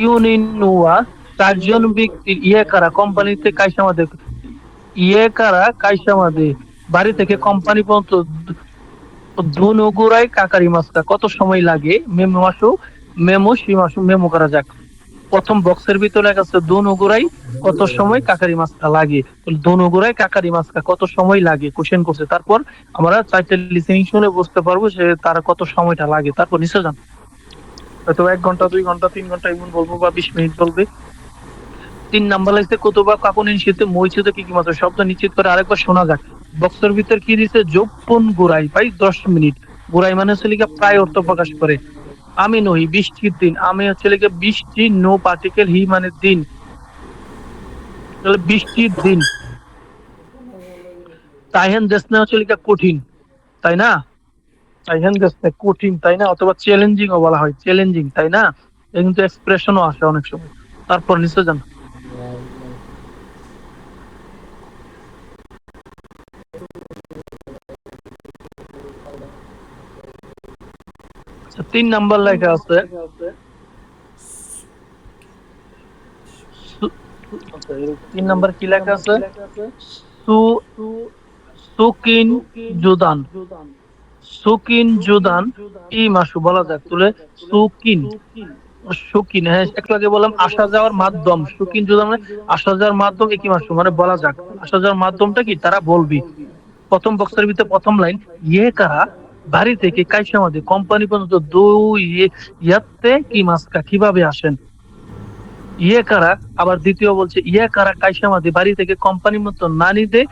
ইউনিনুয়া চারজন ব্যক্তির ইয়ে কারা কোম্পানিতে কাইসামাদে, ইয়ে কারা কাইসামাদে বাড়ি থেকে কোম্পানি পর্যন্ত ধুনুগুড়াই কাকারি মাস্কা কত সময় লাগে, মেমো মাসু মেমো সীমাসু মেমো করা যাক। প্রথম বক্সের ভিতরে লেখা আছে ধনুগুড়াই কত সময় কাকারি মাছটা লাগে, ধনুগুড়াই কাকারি মাছটা কত সময় লাগে কোশ্চেন করছে। তারপর আমরা 4টে লিসেনিং শুনে বুঝতে পারবো যে তার কত সময়টা লাগে। তারপর নিচে যান, হয়তো 1 ঘন্টা 2 ঘন্টা 3 ঘন্টা এমন বলবো, বা 20 মিনিট বলবে। 3 নাম্বার লাগছে কতবা কাকুনি নিষিদ্ধ মইছে কি কি মাত্র শব্দ নিশ্চিত করে আরেকবার শোনা যাক। বক্সের ভিতর কি দিছে, যোগপন গোড়াই ভাই 10 মিনিট। গোড়াই মানে হচ্ছে লিখে প্রায় অর্থ প্রকাশ করে। আমি নহি বৃষ্টির দিন, আমি হচ্ছে লিখে বৃষ্টি, নো পার্টিকেল, হি মানে দিন, তাহলে বৃষ্টির দিন। তাইহেন দেশনা হচ্ছে লিখে কঠিন, তাই না? তাইহেন দেশনা কঠিন, তাই না? অথবা চ্যালেঞ্জিং ও বলা হয়, চ্যালেঞ্জিং, তাই না? এ কিন্তু এক্সপ্রেশনও আসে অনেক সময়। তারপর নিচে যান। আচ্ছা, 3 নাম্বার লেখা আছে আচ্ছা, 3 নাম্বার কি লেখা আছে? সু সুকিন জুদান। সুকিন জুদান ই মাসু বলা যাক তুলে। সুকিন সুকিন, হ্যাঁ একটু আগে বললাম আসা যাওয়ার মাধ্যম। সুকিন জুদান মানে আসা যাওয়ার মাধ্যম, একই মাসু মানে বলা যাক আসা যাওয়ার মাধ্যমটা কি তারা বলবি। প্রথম বক্সের ভিতরে প্রথম লাইন, ইয়ে কারা বাড়ি থেকে কাইসামাদি কোম্পানি পর্যন্ত দুই ইয়াতে কি মাস্কা কিভাবে আসেন। ইয়ে কারা, আবার দ্বিতীয় বলছে ইয়ে কারা কাইসামাদি বাড়ি থেকে কোম্পানি মতো নানিদে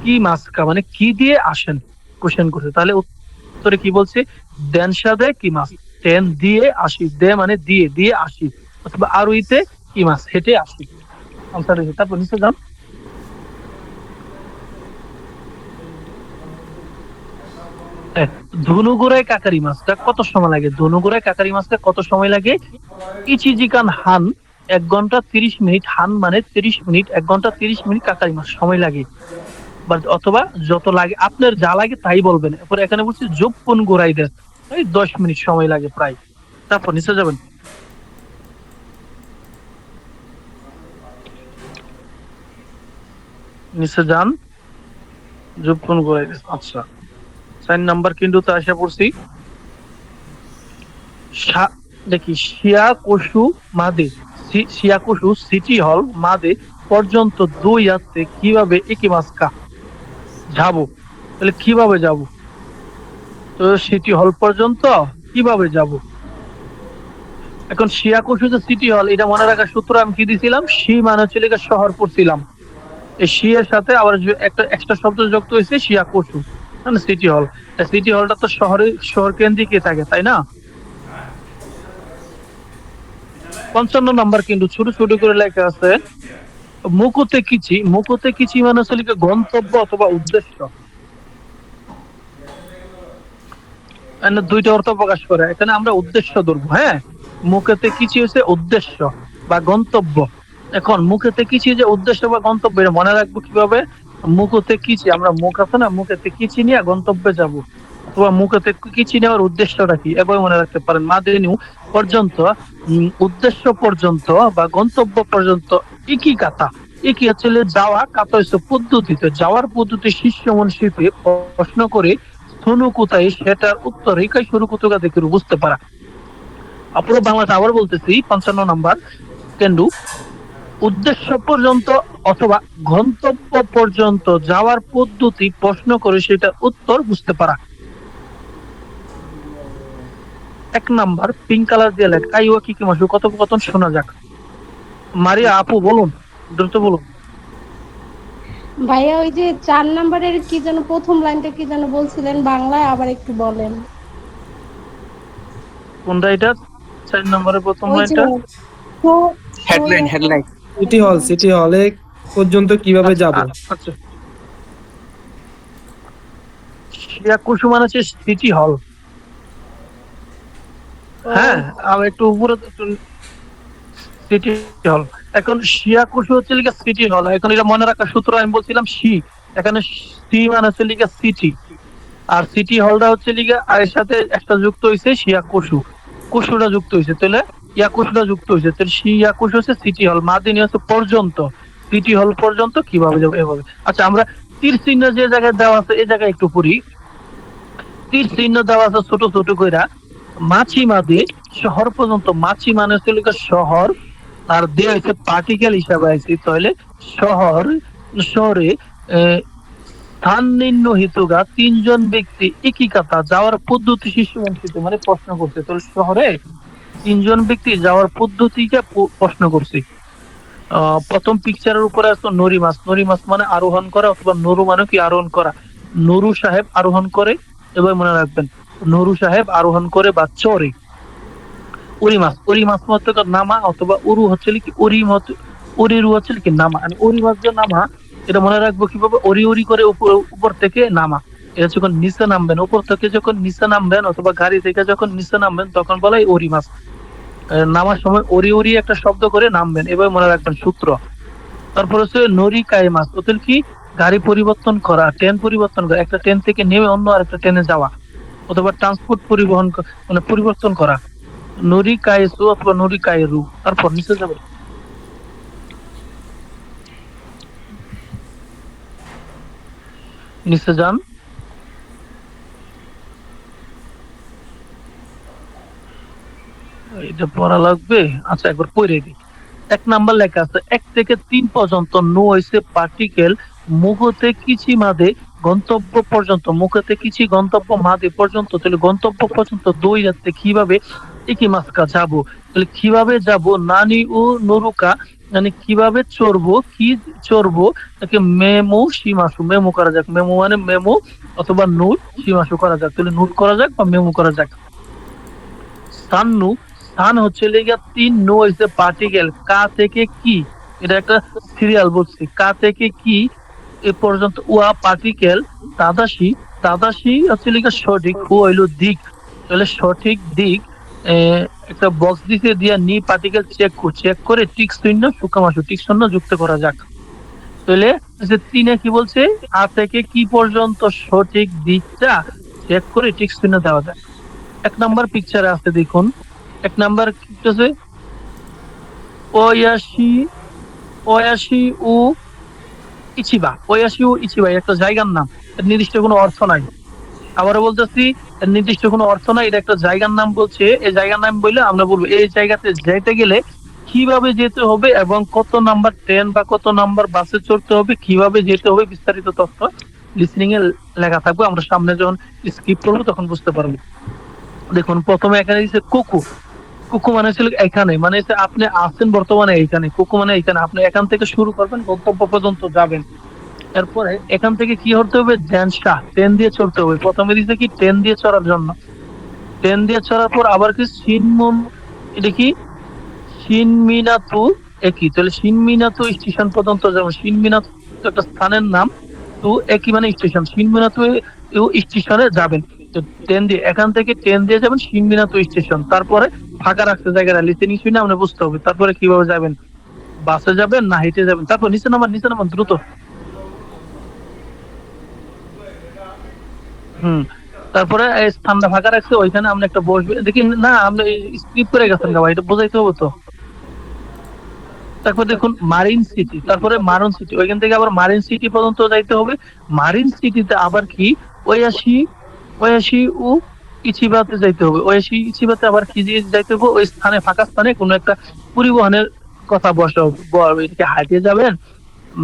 কি মাস্কা মানে কি দিয়ে আসেন, কোশ্চেন করছে। তাহলে উত্তরে কি বলছে? দেন সাদে কি মাছ, দেন দিয়ে আসি, দে মানে দিয়ে দিয়ে আসি, অথবা আরুইতে কি মাছ হেঁটে আসি। আনসার হয়েছে। তারপর নিচে যান। ধনুগুড়ায় কাকারি মাছটা কত সময় লাগে? ধনুগুড়ায় কাকারি মাছটা কত সময় লাগে? ইচিজিকান হান 1 ঘন্টা 30 মিনিট, হান মানে 30 মিনিট, 1 ঘন্টা 30 মিনিট কাকারি মাছ সময় লাগে। অথবা যত লাগে আপনার যা লাগে তাই বলবেন। এরপর এখানে বলছি যোগপন গোড়াই দেশ, এই 10 মিনিট সময় লাগে প্রায়। তারপর নিচে যাবেন। নিচে যান, যোগপন গোড়াই দেশ। আচ্ছা, 4 নাম্বার কিন্তু তো আসা পড়ছি। দেখি শিয়াকুশু মাদে, শিয়াকুশু সিটি হল মাদে পর্যন্ত 2 আছে কিভাবে একই মাস্কা যাবো। তাহলে কিভাবে যাব? তো সিটি হল পর্যন্ত কিভাবে যাব? এখন শিয়াকুশু যে সিটি হল, এটা মনে রাখার সূত্র আমি কি দিছিলাম? সি মানে হচ্ছে লেখা শহর পড়ছিলাম। এই সি এর সাথে আবার একটা এক্সট্রা শব্দ যুক্ত হয়েছে শিয়াকুশু মানে সিটি হল। সিটি হলটা তো শহর কেন্দ্রিক থাকে, তাই না? 55 নাম্বার কিন্তু ছোট ছোট করে লেখা আছে মুকুতে কিচি। মুকুতে কিচি মানে হচ্ছে লেখা গন্তব্য অথবা উদ্দেশ্য। দুইটা অর্থ প্রকাশ করে, এখানে আমরা উদ্দেশ্য ধরবো। হ্যাঁ, মুখেতে কিচি হচ্ছে উদ্দেশ্য বা গন্তব্য। এখন মুখেতে কিচি যে উদ্দেশ্য বা গন্তব্য, এটা মনে রাখবো কিভাবে? মুখতে কিচি, আমরা মুখ আছে না, মুখেতে কিচি নিয়ে গন্তব্যে যাব, অথবা মুখেতে কিচি নেওয়ার উদ্দেশ্যটা কি এভাবে মনে রাখতে পারেন। মাদেনিউ পর্যন্ত, উদ্দেশ্য পর্যন্ত বা গন্তব্য পর্যন্ত একই কাতা। একই হচ্ছে যাওয়া, কাতা হচ্ছে পদ্ধতিতে যাওয়ার পদ্ধতি। শিষ্য মনীষীতে প্রশ্ন করে সোনু কোথায় সেটার উত্তর একাই শুরু কোথাও দেখে বুঝতে পারা। আপনার বাংলাতে আবার বলতেছি 55 নাম্বার কেন্দ্র, উদ্দেশ্য পর্যন্ত অথবা গন্তব্য পর্যন্ত যাওয়ার পদ্ধতি প্রশ্ন করে সেটা উত্তর বুঝতে পারা। 1 নাম্বার পিঙ্ক কালার দিয়ে লেখা আইওয়া কি কি মাসু কথোপকথন শোনা যাক। মারিয়া আপু বলুন, দ্রুত বলুন। ভাইয়া ওই যে 4 নাম্বারের কি যেন প্রথম লাইনটা কি যেন বলছিলেন বাংলায়, আবার একটু বলেন। কোনটা এটা? 4 নম্বরের প্রথম ওই যে লাইনটা। হেডলাইন সিটি হলে পর্যন্ত কিভাবে যাব? আচ্ছা, শিয়াকুশু মানে হচ্ছে সিটি হল। হ্যাঁ, আর একটু উপরে সিটি হল। এখন শিয়াকুশু হচ্ছে লিখা সিটি হল। এখন এটা মনে রাখার সূত্র আমি বলছিলাম সি, এখানে সি মানে হচ্ছে লিখা সিটি, আর সিটি হলটা হচ্ছে লিখা আর এর সাথে একটা যুক্ত হয়েছে শিয়াকুশু, কুশুটা যুক্ত হয়েছে, তাহলে ইয়াকুশুটা যুক্ত হয়েছে, তাহলে শিয়াকুশু হচ্ছে সিটি হল, মাদিনী হচ্ছে পর্যন্ত, সিটি হল পর্যন্ত কিভাবে যাবো এভাবে। আচ্ছা, আমরা তীর চিহ্ন যে জায়গায় দেওয়া আছে এই জায়গায় একটু পড়ি। তীর চিহ্ন দেওয়া আছে ছোট ছোট কইরা, মাছি মাদি শহর পর্যন্ত। মাছি মানে হচ্ছে শহর, আর দেয়া হচ্ছে পার্টিকেল হিসাবে আছে, তাহলে শহর, শহরে স্থান নির্ণহিতগা 3 জন ব্যক্তি একই কাতা যাওয়ার পদ্ধতি শিশু বঞ্চিত মানে প্রশ্ন করছে। তাহলে শহরে 3 জন ব্যক্তি যাওয়ার পদ্ধতিকে প্রশ্ন করছে। প্রথম পিকচারের উপরে আছে নরি মাছ। নরি মাছ মানে আরোহণ করা, অথবা নরু মানে কি আরোহণ করা। নুরু সাহেব আরোহণ করে, এবার মনে রাখবেন নুরু সাহেব আরোহণ করে বা চড়ে। উরি মাছ, উরি মাছ মতো নামা, অথবা উরু হচ্ছে কি উরি মত, উরিরু হচ্ছে কি নামা। আমি উরি মাছ যে নামা এটা মনে রাখবো কিভাবে? ওরি ওরি করে উপর থেকে নামা। এটা যখন নিচে নামবেন, উপর থেকে যখন নিচে নামবেন, অথবা গাড়ি থেকে যখন নিচে নামবেন তখন বলে ওরি মাছ। নামার সময় ওরি ওরি একটা শব্দ করে নামবেন, এভাবে মনে রাখবেন সূত্র। তারপর হচ্ছে নরি কায়েমাস, ওদের কি গাড়ি পরিবর্তন করা, ট্রেন পরিবর্তন করা, একটা ট্রেন থেকে নেমে অন্য আরেকটা ট্রেনে যাওয়া, অথবা ট্রান্সপোর্ট পরিবহন মানে পরিবর্তন করা। নরি কায়েসু অথবা নরি কায়েরু। তারপর নিচে যাবে, নিচে যান। এটা পড়া লাগবে, আচ্ছা একবার পড়ে দিই। 1 নাম্বার লেখা আছে 1 থেকে 3 পর্যন্ত নো হইছে পার্টিকেল মুখতে কিছি মাদে গন্তব্য পর্যন্ত, মুখতে কিছি গন্তব্য মাদে পর্যন্ত, তাহলে গন্তব্য পর্যন্ত 2 যাতে কিভাবে একই মাসকা যাব, তাহলে কিভাবে যাব, নানি ও নরুকা মানে কিভাবে চড়বো, কি চড়বো, তাকে মেমো সীমাসু, মেমো করা যাক, মেমো মানে মেমো অথবা নোট, সীমাসু করা যাক, তাহলে নোট করা যাক বা মেমো করা যাক। সান্নু, সান হচ্ছে লেগে 3, নো হইছে পার্টিকেল কা থেকে কি, এটা একটা সিরিয়াল বলছি, কা থেকে কি এ পর্যন্ত উয়া পার্টিকেল তাদাসি, তাদাসি হচ্ছে লেগে সঠিক, ও হইলো দিক, তাহলে সঠিক দিক একটা বক্স দিতে দিয়া নি পার্টিকেল চেক করে টিক শূন্য সুকামাসু টিক শূন্য যুক্ত করা যাক। তাহলে যে 3 কি বলছে, আ থেকে কি পর্যন্ত সঠিক দিকটা চেক করে টিক চিহ্ন দেওয়া যায়। 1 নাম্বার পিকচারে আছে দেখুন, 1 নাম্বার কি আছে, ওয়াশি, ওয়াশি ও ইচিবা, ওয়াশি ও ইচিবা একটা জায়গার নাম, এর নির্দিষ্ট কোনো অর্থ নাই। আবারও বলতেছি, এর নির্দিষ্ট কোনো অর্থ নাই, এটা একটা জায়গার নাম বলছে। এই জায়গার নাম বললে আমরা বলবো এই জায়গাতে যেতে গেলে কিভাবে যেতে হবে এবং কত নাম্বার ট্রেন বা কত নাম্বার বাসে চড়তে হবে, কিভাবে যেতে হবে, বিস্তারিত তথ্য লিসনিং এ লেখা থাকবে। আমরা সামনে যখন স্কিপ করবো তখন বুঝতে পারবো। দেখুন প্রথমে এখানে দিচ্ছে কুকু, কুকু মানে ছিল এখানে, মানে আপনি আছেন বর্তমানে এইখানে, কুকু মানে এখানে, আপনি এখান থেকে শুরু করবেন গন্তব্য পর্যন্ত যাবেন। এরপরে এখান থেকে কি হতে হবে, ড্যান্সটা ট্রেন দিয়ে চড়তে হবে। প্রথমে দিচ্ছে কি ট্রেন দিয়ে চড়ার জন্য, ট্রেন দিয়ে চড়ার পর আবার কি সিনমুন, এটা কি শিনমিনাতু একই, তাহলে শিনমিনাতু স্টেশন পর্যন্ত যাবো। শিনমিনাতু একটা স্থানের নাম, তো একই মানে স্টেশন, শিনমিনাতু স্টেশনে যাবেন। তো ট্রেন দিয়ে এখান থেকে ট্রেন দিয়ে যাবেন শিনমিনাতু স্টেশন। তারপরে ফাঁকা রাখতে জায়গাটা লিসেনিং শুনে আমরা বুঝতে হবে। তারপরে কিভাবে যাবেন, বাসে যাবেন না হেঁটে যাবেন। তারপর নিচে নামান, নিচে নামান দ্রুত। তারপরে এই স্থানটা ফাঁকা রাখছে, ওইখানে আমরা একটা বসবে। দেখি না আমরা স্কিপ করে গেছেন গা ভাই, এটা বোঝাইতে হবে তো। তারপর দেখুন মারিন সিটি, তারপরে মারন সিটি, ওইখান থেকে আবার মারিন সিটি পর্যন্ত যাইতে হবে। মারিন সিটিতে আবার কি ওয়াশি, ওয়াশি ও ইচিবাতে যাইতে হবে। ওয়াশি ইচিবাতে আবার কি দিয়ে যাইতে হবে, ওই স্থানে ফাঁকা স্থানে কোনো একটা পরিবহনের কথা বসাও, এদিকে হাঁটিয়ে যাবেন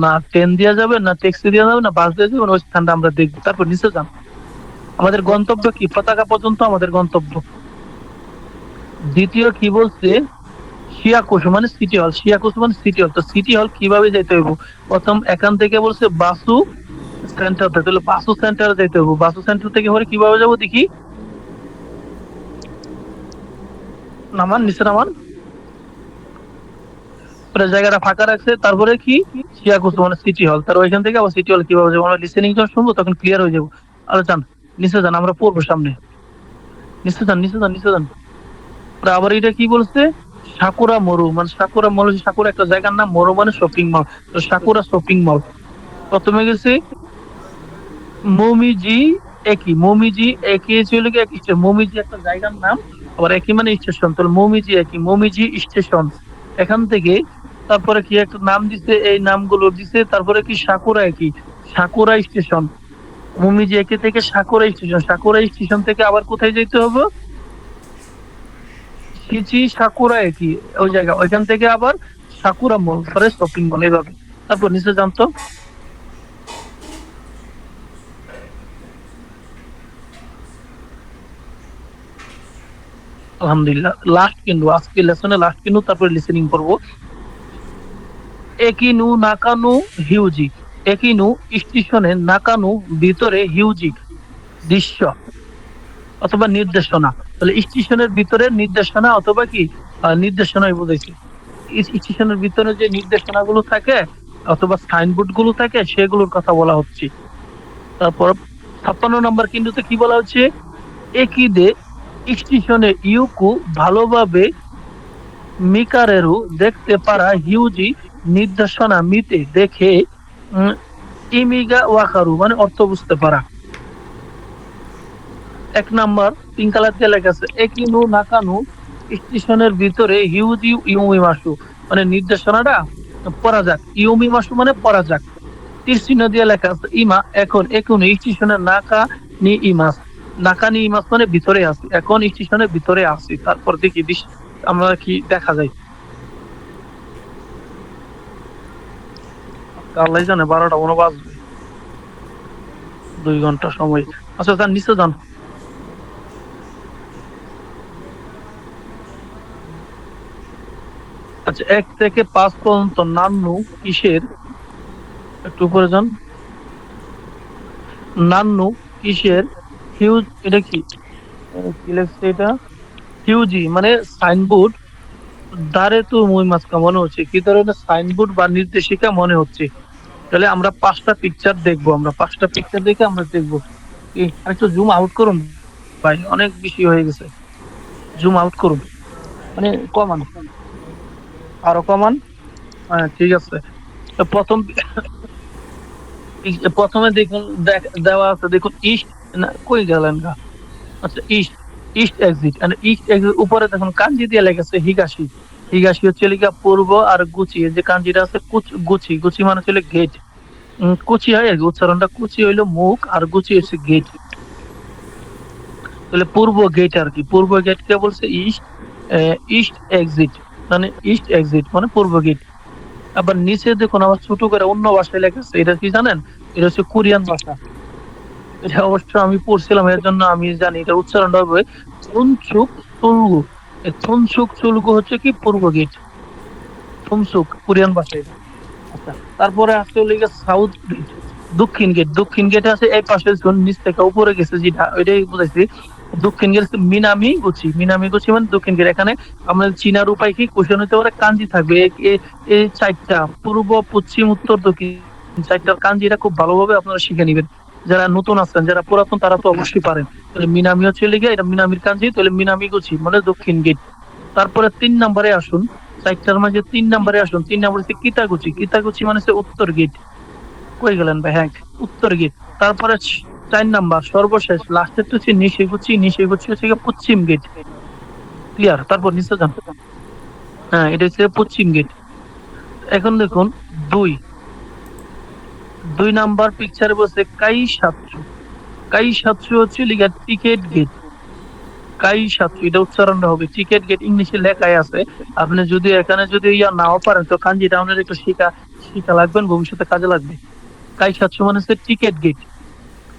না ট্রেন দিয়ে যাবেন না ট্যাক্সি দিয়ে যাবেন না বাস দিয়ে যাবেন, ওই স্থানটা আমরা দেখবো। তারপর নিচে যান, আমাদের গন্তব্য কি, পতাকা পর্যন্ত আমাদের গন্তব্য। দ্বিতীয় কি বলছে, শিয়াকুসু মানে সিটি হল, শিয়াকুসু মানে সিটি হল। তো সিটি হল কিভাবে যেতে হবে, প্রথম এখান থেকে বলছে বাসু সেন্টার, তাহলে বাসু সেন্টারে যেতে হবে। বাসু সেন্টার থেকে পরে কিভাবে যাবো দেখি, নামান নিচে নামান, জায়গাটা ফাঁকা রাখছে। তারপরে কি শিয়াকুসু মানে সিটি হল, তার ওইখান থেকে আবার সিটি হল কিভাবে যাবো, আমরা লিসেনিং যখন শুনবো তখন ক্লিয়ার হয়ে যাবো। আর যান নিচে যান, আমরা পড়বো সামনে, নিচে যান, নিচে যান, নিচে যান। আবার এটা কি বলছে, সাকুরা মরু মানে সাকুরা মল, সাকুরা একটা জায়গার নাম, মরু মানে শপিং মল, তো সাকুরা শপিং মল। প্রথমে গেছে মমিজি একই, মমিজি একই ছিল কি এক স্টেশন, মমিজি একটা জায়গার নাম, আবার একই মানে স্টেশন, তাহলে মমিজি একই, মমিজি স্টেশন। এখান থেকে তারপরে কি একটা নাম দিছে, এই নামগুলো দিছে। তারপরে কি সাকুরা একই, সাকুরা স্টেশন, মমিজি একই থেকে সাকুরা স্টেশন। সাকুরা স্টেশন থেকে আবার কোথায় যেতে হবে, কিচি সাকুরা একই ওই জায়গা, ওইখান থেকে আবার সাকুরা মল, পরে শপিং মল, এইভাবে। তারপর নিচে জানতো, আলহামদুলিল্লাহ লাস্ট কিন্তু আজকে লেসনে লাস্ট কিন্তু, তারপরে লিসেনিং করবো। একিনু নাকানু হিউজি, একিনু স্টেশনে, নাকানু ভিতরে, হিউজি দৃশ্য অথবা নির্দেশনা, তাহলে স্টেশনের ভিতরে নির্দেশনা অথবা কি নির্দেশনাই বোঝাইছে। স্টেশনের ভিতরে যে নির্দেশনা গুলো থাকে অথবা সাইনবোর্ড গুলো থাকে সেগুলোর কথা বলা হচ্ছে। তারপর 56 নম্বর কিন্তু কি বলা হচ্ছে, একই দে স্টেশনে ইউকু ভালোভাবে মিকারেরু দেখতে পারা হিউজি নির্দেশনা মিতে দেখে উম, ইমিগা ওয়াকারু মানে অর্থ বুঝতে পারা। এক নাম্বার পিঙ্ক কালার দিয়ে লেখা আছে একিনু নাকানু স্টেশনের ভিতরে হিউজি ইউমি মাসু মানে নির্দেশনাটা পড়া যাক, ইউমি মাসু মানে পড়া যাক। তীর চিহ্ন দিয়ে লেখা আছে ইমা এখন এখন স্টেশনের নাকা নি ইমাস, নাকা নি ইমাস মানে ভিতরে আছি, এখন স্টেশনের ভিতরে আছি। তারপর দেখি আমরা কি দেখা যায়, আল্লাহ জানে 12টা মনে বাজবে, 2 ঘন্টা সময়। আচ্ছা যান নিচে যান। আচ্ছা 1 থেকে 5 পর্যন্ত নান্নু কিসের, একটু উপরে যান। নান্নু কিসের হিউজ, এটা কি কি লেখছে এটা, হিউজি মানে সাইনবোর্ড, দ্বারে তো মই মাস্কা মনে হচ্ছে, কি ধরনের সাইনবোর্ড বা নির্দেশিকা মনে হচ্ছে। তাহলে আমরা 5টা পিকচার দেখবো, আমরা 5টা পিকচার দেখে আমরা দেখবো। একটু জুম আউট করুন ভাই, অনেক বেশি হয়ে গেছে, জুম আউট করুন, মানে কমান, আরো কমান। হ্যাঁ ঠিক আছে। তো প্রথমে দেখুন দেওয়া আছে, দেখুন ইস্ট, না কই গেলেন গা, আচ্ছা ইস্ট, ইস্ট এক্সিট, মানে ইস্ট এক্সিট উপরে দেখুন কাঞ্জি দিয়ে লেগেছে হিগাশি, হিগাশি হচ্ছে লিগা পূর্ব, আর গুচি এই যে কাঞ্জিটা আছে গুচি, গুচি মানে হচ্ছে গেট, কুচি হয় আর কি, উচ্চারণটা কুচি হইলো মুখ আর গুচি হচ্ছে গেট। তাহলে পূর্ব গেট আর কি, পূর্ব গেট কে বলছে ইস্ট, ইস্ট এক্সিট, মানে ইস্ট এক্সিট মানে পূর্ব গেট। আবার নিচে দেখুন আবার ছোট করে অন্য ভাষায় লেখা আছে, এটা কি জানেন, এটা হচ্ছে কোরিয়ান ভাষা। এটা অবশ্য আমি পড়ছিলাম, এর জন্য আমি জানি এটা উচ্চারণটা হবে থুনচুক চুলগু। এই থুনচুক চুলগু হচ্ছে কি পূর্ব গেট, থুনচুক কোরিয়ান ভাষায়। আচ্ছা তারপরে আছে লিখে সাউথ গেট, দক্ষিণ গেট, দক্ষিণ গেট আছে এই পাশে, নিচ থেকে উপরে গেছে যেটা ওইটাই বুঝাইছি। দক্ষিণ gate Minami Gucci, Minami Gucci মানে দক্ষিণ গেট। এখানে আমরা চিনার উপায় কি কোশ্চেন হতে পারে, কাঞ্জি থাকবে এই 4টা পূর্ব পশ্চিম উত্তর দক্ষিণ, 4টার কাঞ্জিটা খুব ভালোভাবে আপনারা শিখে নেবেন। যারা নতুন আছেন, যারা পুরাতন তারা তো অবশ্যই পারেন। তাহলে মিনামি হচ্ছে লিগে এটা মিনামির কাঞ্জি, তাহলে মিনামি গুচি মানে দক্ষিণ গেট। তারপরে 3 নম্বরে আসুন, 4টার মাঝে 3 নম্বরে আসুন, 3 নম্বরে হচ্ছে কিতাগুচি, কিতাগুচি মানে হচ্ছে উত্তর গেট। কই গেলেন ভাই, হ্যাঁ উত্তর গেট। তারপরে 4 নাম্বার সর্বশেষ লাস্টের তো হচ্ছে নিশিগুচি, নিশিগুচি হচ্ছে গিয়ে পশ্চিম গেট। ক্লিয়ার? তারপর নিচে যান। হ্যাঁ এটা হচ্ছে পশ্চিম গেট। এখন দেখুন 2 2 নাম্বার পিকচারে বসে কাই সাতসু, কাই সাতসু হচ্ছে লিগা টিকেট গেট, কাই সাতসু এটা উচ্চারণটা হবে টিকেট গেট, ইংলিশে লেখাই আছে। আপনি যদি এখানে যদি ইয়া নাও পারেন তো কাঞ্জিটা আপনার একটু শিখা লাগবেন, ভবিষ্যতে কাজে লাগবে। কাই সাতসু মানে হচ্ছে টিকেট গেট।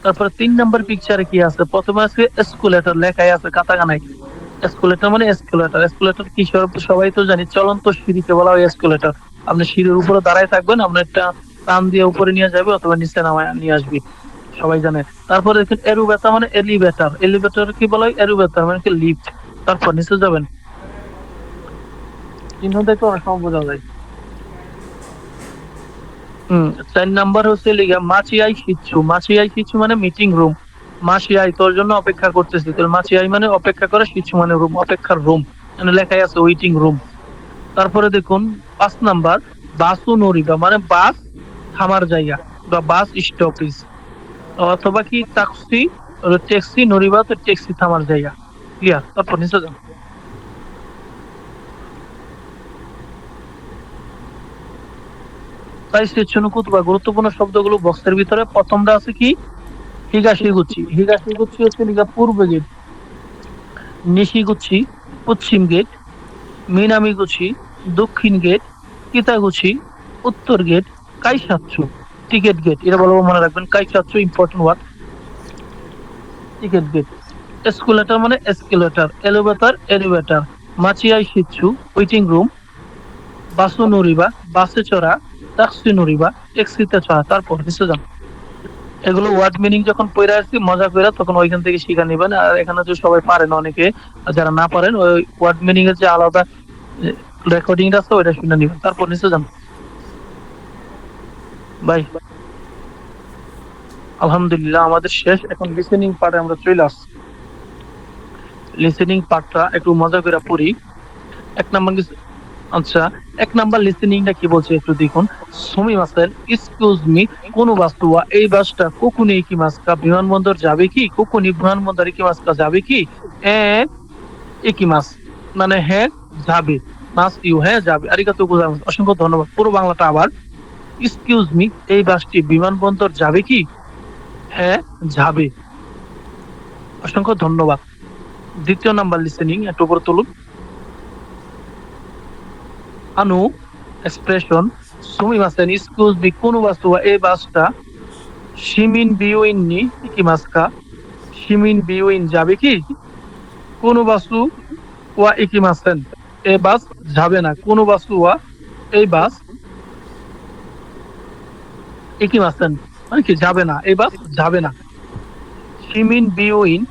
তারপরে 3 নাম্বার পিকচারে কি আছে, প্রথমে আছে এসকুলেটর লেখাই আছে কাতাকানায়। এসকুলেটর মানে এসকুলেটর, এসকুলেটর কি সবাই তো জানি, চলন্ত সিঁড়িকে বলা হয় এসকুলেটর। আপনি সিঁড়ির উপরে দাঁড়ায় থাকবেন, আপনার একটা টান দিয়ে উপরে নিয়ে যাবে অথবা নিচে নামায় নিয়ে আসবে, সবাই জানে। তারপরে দেখুন এরুবেটা মানে এলিভেটর, এলিভেটর কি বলা হয়, এরুবেটার মানে কি লিফট। তারপর নিচে যাবেন, চিহ্ন দেখে অনেক সময় বোঝা যায়। 4 নাম্বার হচ্ছে লিগা মাছিয়াই শিচ্ছু, মাছিয়াই শিচ্ছু মানে মিটিং রুম, মাছিয়াই তোর জন্য অপেক্ষা করতেছি, তোর মাছিয়াই মানে অপেক্ষা করে, শিচ্ছু মানে রুম, অপেক্ষার রুম, মানে লেখাই আছে ওয়েটিং রুম। তারপরে দেখুন 5 নাম্বার বাসু নরিবা মানে বাস থামার জায়গা বা বাস স্টপেজ, অথবা কি ট্যাক্সি, ট্যাক্সি নরিবা তো ট্যাক্সি থামার জায়গা। ক্লিয়ার? তারপর নিচে যান। তাই সেকশন কুতুবা গুরুত্বপূর্ণ শব্দগুলো বক্সের ভিতরে। প্রথমটা আছে কি হিগাশিগুচি, হিগাশিগুচি হচ্ছে লিগা পূর্ব গেট, নিশিগুচি পশ্চিম গেট, মিনামিগুচি দক্ষিণ গেট, কিতাগুচি উত্তর গেট, কাইসাচ্ছু টিকেট গেট। এটা বলবো মনে রাখবেন, কাইসাচ্ছু important word, ticket gate. Escalator মানে এসকেলেটর, এলিভেটর এলিভেটর, মাচিয়াই শিচ্ছু ওয়েটিং রুম, বাসু নরিবা বাসে চড়া, ট্যাক্সি নরিবা ট্যাক্সিতে চড়া। তারপর নিচে যান। এগুলো ওয়ার্ড মিনিং যখন পড়ে আসছি মজা করে তখন ওইখান থেকে শিখা নিবেন। আর এখানে তো সবাই পারেন অনেকে, আর যারা না পারেন ওই ওয়ার্ড মিনিং এর যে আলাদা রেকর্ডিং আছে ওইটা শুনে নিবেন। তারপর নিচে যান ভাই। আলহামদুলিল্লাহ আমাদের শেষ, এখন লিসেনিং পার্টে আমরা চলে আসছি। লিসেনিং পার্টটা একটু মজা করে পড়ি। এক নাম্বার আচ্ছা, এক নাম্বার লিসেনিংটা কি বলছে একটু দেখুন। সুমি মাসেন এক্সকিউজ মি, কোন বাস ওয়া এই বাসটা কোকুনি ইকিমাসকা, বিমানবন্দর যাবে কি? কোকুনি বিমানবন্দর ইকিমাসকা যাবে কি? এ ইকিমাস মানে হ্যাঁ যাবে, মাস ইউ হ্যাঁ যাবে। আরিগাতো গোজাইমাসু, অসংখ্য ধন্যবাদ। পুরো বাংলাটা আবার। এক্সকিউজ মি, এই বাসটি বিমানবন্দর যাবে কি? হ্যাঁ যাবে, অসংখ্য ধন্যবাদ। দ্বিতীয় নাম্বার লিসেনিং একটু উপরে তুলুন। আনু এক্সপ্রেশন সুমিমাসেন এক্সকিউজ মি, কোন বাস ওয়া এই বাসটা শিমিন বিউইন নি ইকিমাসকা, শিমিন বিউইন যাবে কি? কোন বাসু ওয়া ইকিমাসেন, এই বাস যাবে না। কোন বাসু ওয়া এই বাস ইকিমাসেন মানে কি যাবে না, এই বাস যাবে না। শিমিন বিউইন,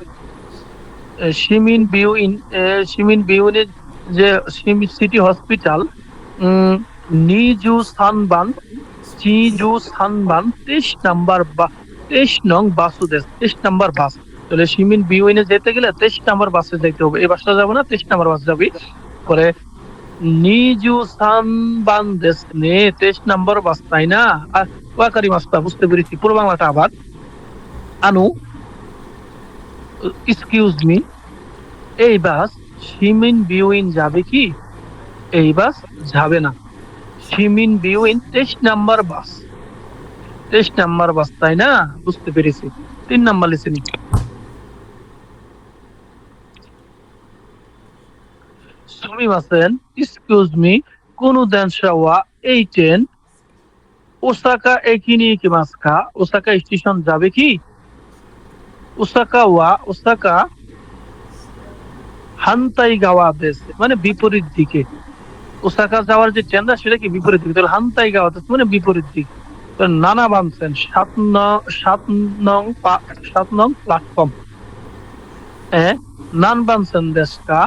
শিমিন বিউইন, শিমিন বিউইনের যে city hospital, Niju সানবান, Chiju সানবান 23 number বা 23 নং বাসুদেশ, 23 নাম্বার বাস। তাহলে সিমিন বিউইনে যেতে গেলে 23 নাম্বার বাসে যেতে হবে, এই বাসটা যাবে না, 23 নাম্বার বাস যাবে। পরে নিজু সানবান দেশ নে 23 নাম্বার বাস, তাই না? আর ওয়াকারি মাস্তা বুঝতে পেরেছি। পুরো বাংলাটা আবার। আনু এক্সকিউজ মি, এই বাস সিমিন বিউইন যাবে কি? এই বাস যাবে না। সিমিন বিউইন 23 নাম্বার বাস, 23 নাম্বার বাস, তাই না? বুঝতে পেরেছি। 3 নাম্বার লিসেনিং। সুমিমাসেন এক্সকিউজ মি, কোন দেনশা ওয়া এই ট্রেন ওসাকা একিনি ইকিমাসকা, ওসাকা স্টেশন যাবে কি? ওসাকা ওয়া ওসাকা হান্তাই গাওয়া দেশ মানে বিপরীত দিকে। ওসাকা যাওয়ার যে ট্রেনটা সেটা কি বিপরীত দিকে, তাহলে হান্তাই গাওয়া দেশ মানে বিপরীত দিক। নানা বানছেন 7 নং প্ল্যাটফর্ম। নান বানছেন দেশকা,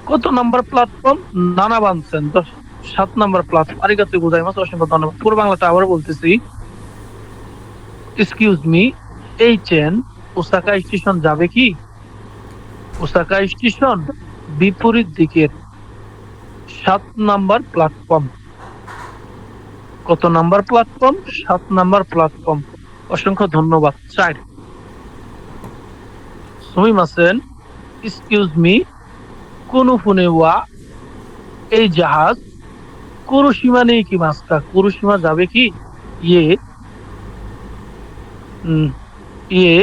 কত নাম্বার প্ল্যাটফর্ম? নানা বানছেন 7 নাম্বার প্ল্যাটফর্ম। আরিগাতো গোজাইমাসু, অসংখ্য ধন্যবাদ। পুরো বাংলাটা আবার বলতেছি। এক্সকিউজ মি, এই ট্রেন ওসাকা স্টেশন যাবে কি? ওসাকা স্টেশন বিপরীত দিকের 7 নাম্বার প্ল্যাটফর্ম। কত নাম্বার প্ল্যাটফর্ম? 7 number platform. অসংখ্য ধন্যবাদ। 4 সুমিমাসেন এক্সকিউজ মি, কোন ফোনে ওয়া এই জাহাজ কুরুশিমা নেই কি মাস্কা, কুরুশিমা যাবে কি? ইয়ে ইয়ে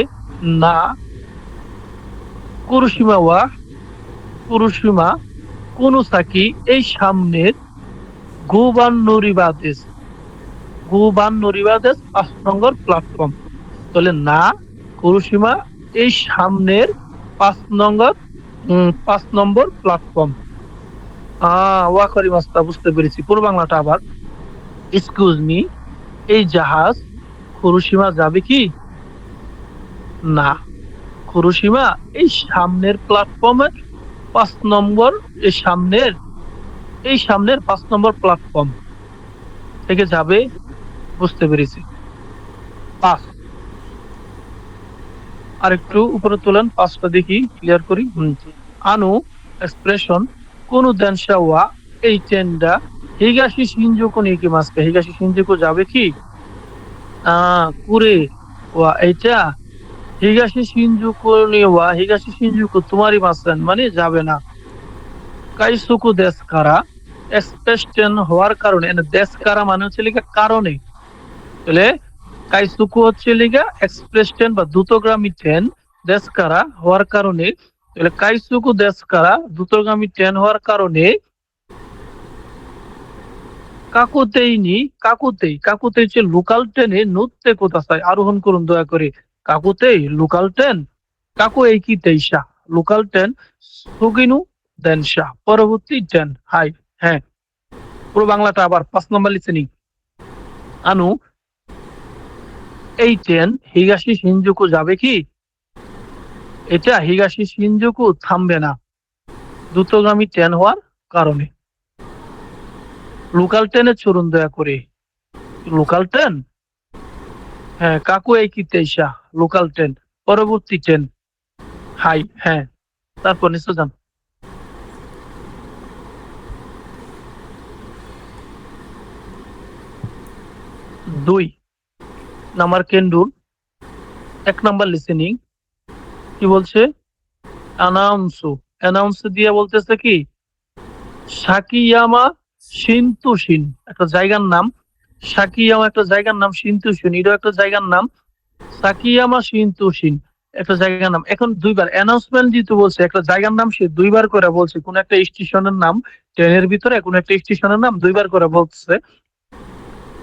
না কুরুশিমা ওয়া কুরুশিমা কোনোসাকি এই সামনের গোবান নরিবাদেশ, গোবান নরিবাদেশ 5 নম্বর প্ল্যাটফর্ম। তাহলে না কুরুশিমা এই সামনের 5 নম্বর প্ল্যাটফর্ম। ওয়াকারি মাস্তা বুঝতে পেরেছি। পুরো বাংলাটা আবার। এক্সকিউজ মি, এই জাহাজ কুরুশিমা যাবে কি? না কুরুশিমা এই সামনের প্ল্যাটফর্মের 5 নম্বর, এই সামনের 5 নম্বর প্ল্যাটফর্ম থেকে যাবে। বুঝতে পেরেছি। 5 আর একটু উপরে তোলেন, 5টা দেখি ক্লিয়ার করি। আনু এক্সপ্রেশন কোন দেনশা ওয়া এই ট্রেনটা হিগাশি শিনজুকু নিয়ে কি মাসকে, হিগাশি শিনজুকু যাবে কি? কুরে ওয়া এইটা হিগাশি শিনজুকু নিয়ে ওয়া হিগাশি শিনজুকু তোমারই মাসেন মানে যাবে না। কাইসুকু দেশকারা এক্সপ্রেস ট্রেন হওয়ার কারণে, দেশকারা মানে হচ্ছে লিখা কারণে। তাহলে কাইসুকু হচ্ছে লিখা এক্সপ্রেস ট্রেন বা দ্রুতগামী ট্রেন, দেশকারা হওয়ার কারণে। তাহলে কাইসুকু দেশকারা দ্রুতগামী ট্রেন হওয়ার কারণে কাকুতেই নি, কাকুতেই হচ্ছে লোকাল ট্রেনে নুতে কোথায় আরোহণ করুন দয়া করে। কাকুতেই লোকাল ট্রেন, কাকু এই কি তেইশা লোকাল ট্রেন সুগিনু দেনশা পরবর্তী ট্রেন। হাই হ্যাঁ। পুরো বাংলাটা আবার। 5 নম্বর লিসেনিং। আনু এই ট্রেন হিগাশি শিনজুকু যাবে কি? এটা হিগাশি শিনজুকু থামবে না দ্রুতগামী ট্রেন হওয়ার কারণে। লোকাল ট্রেনে চড়ুন দয়া করে। লোকাল ট্রেন, হ্যাঁ কাকু এই কি তেইশা লোকাল ট্রেন পরবর্তী ট্রেন। হাই হ্যাঁ। তারপর নিশ্চয় যান। 2 নাম্বার কেন্ডুর 1 নাম্বার লিসেনিং কি বলছে অ্যানাউন্স দিয়ে বলতেছে কি সাকিয়ামা শিন্তুশিন একটা জায়গার নাম, সাকিয়ামা একটা জায়গার নাম, শিন্তুশিন এটাও একটা জায়গার নাম, সাকিয়ামা শিন্তুশিন একটা জায়গার নাম। এখন দুইবার অ্যানাউন্সমেন্ট যেহেতু বলছে একটা জায়গার নাম সে দুইবার করে বলছে, কোন একটা স্টেশনের নাম ট্রেনের ভিতরে কোন একটা স্টেশনের নাম দুইবার করে বলছে।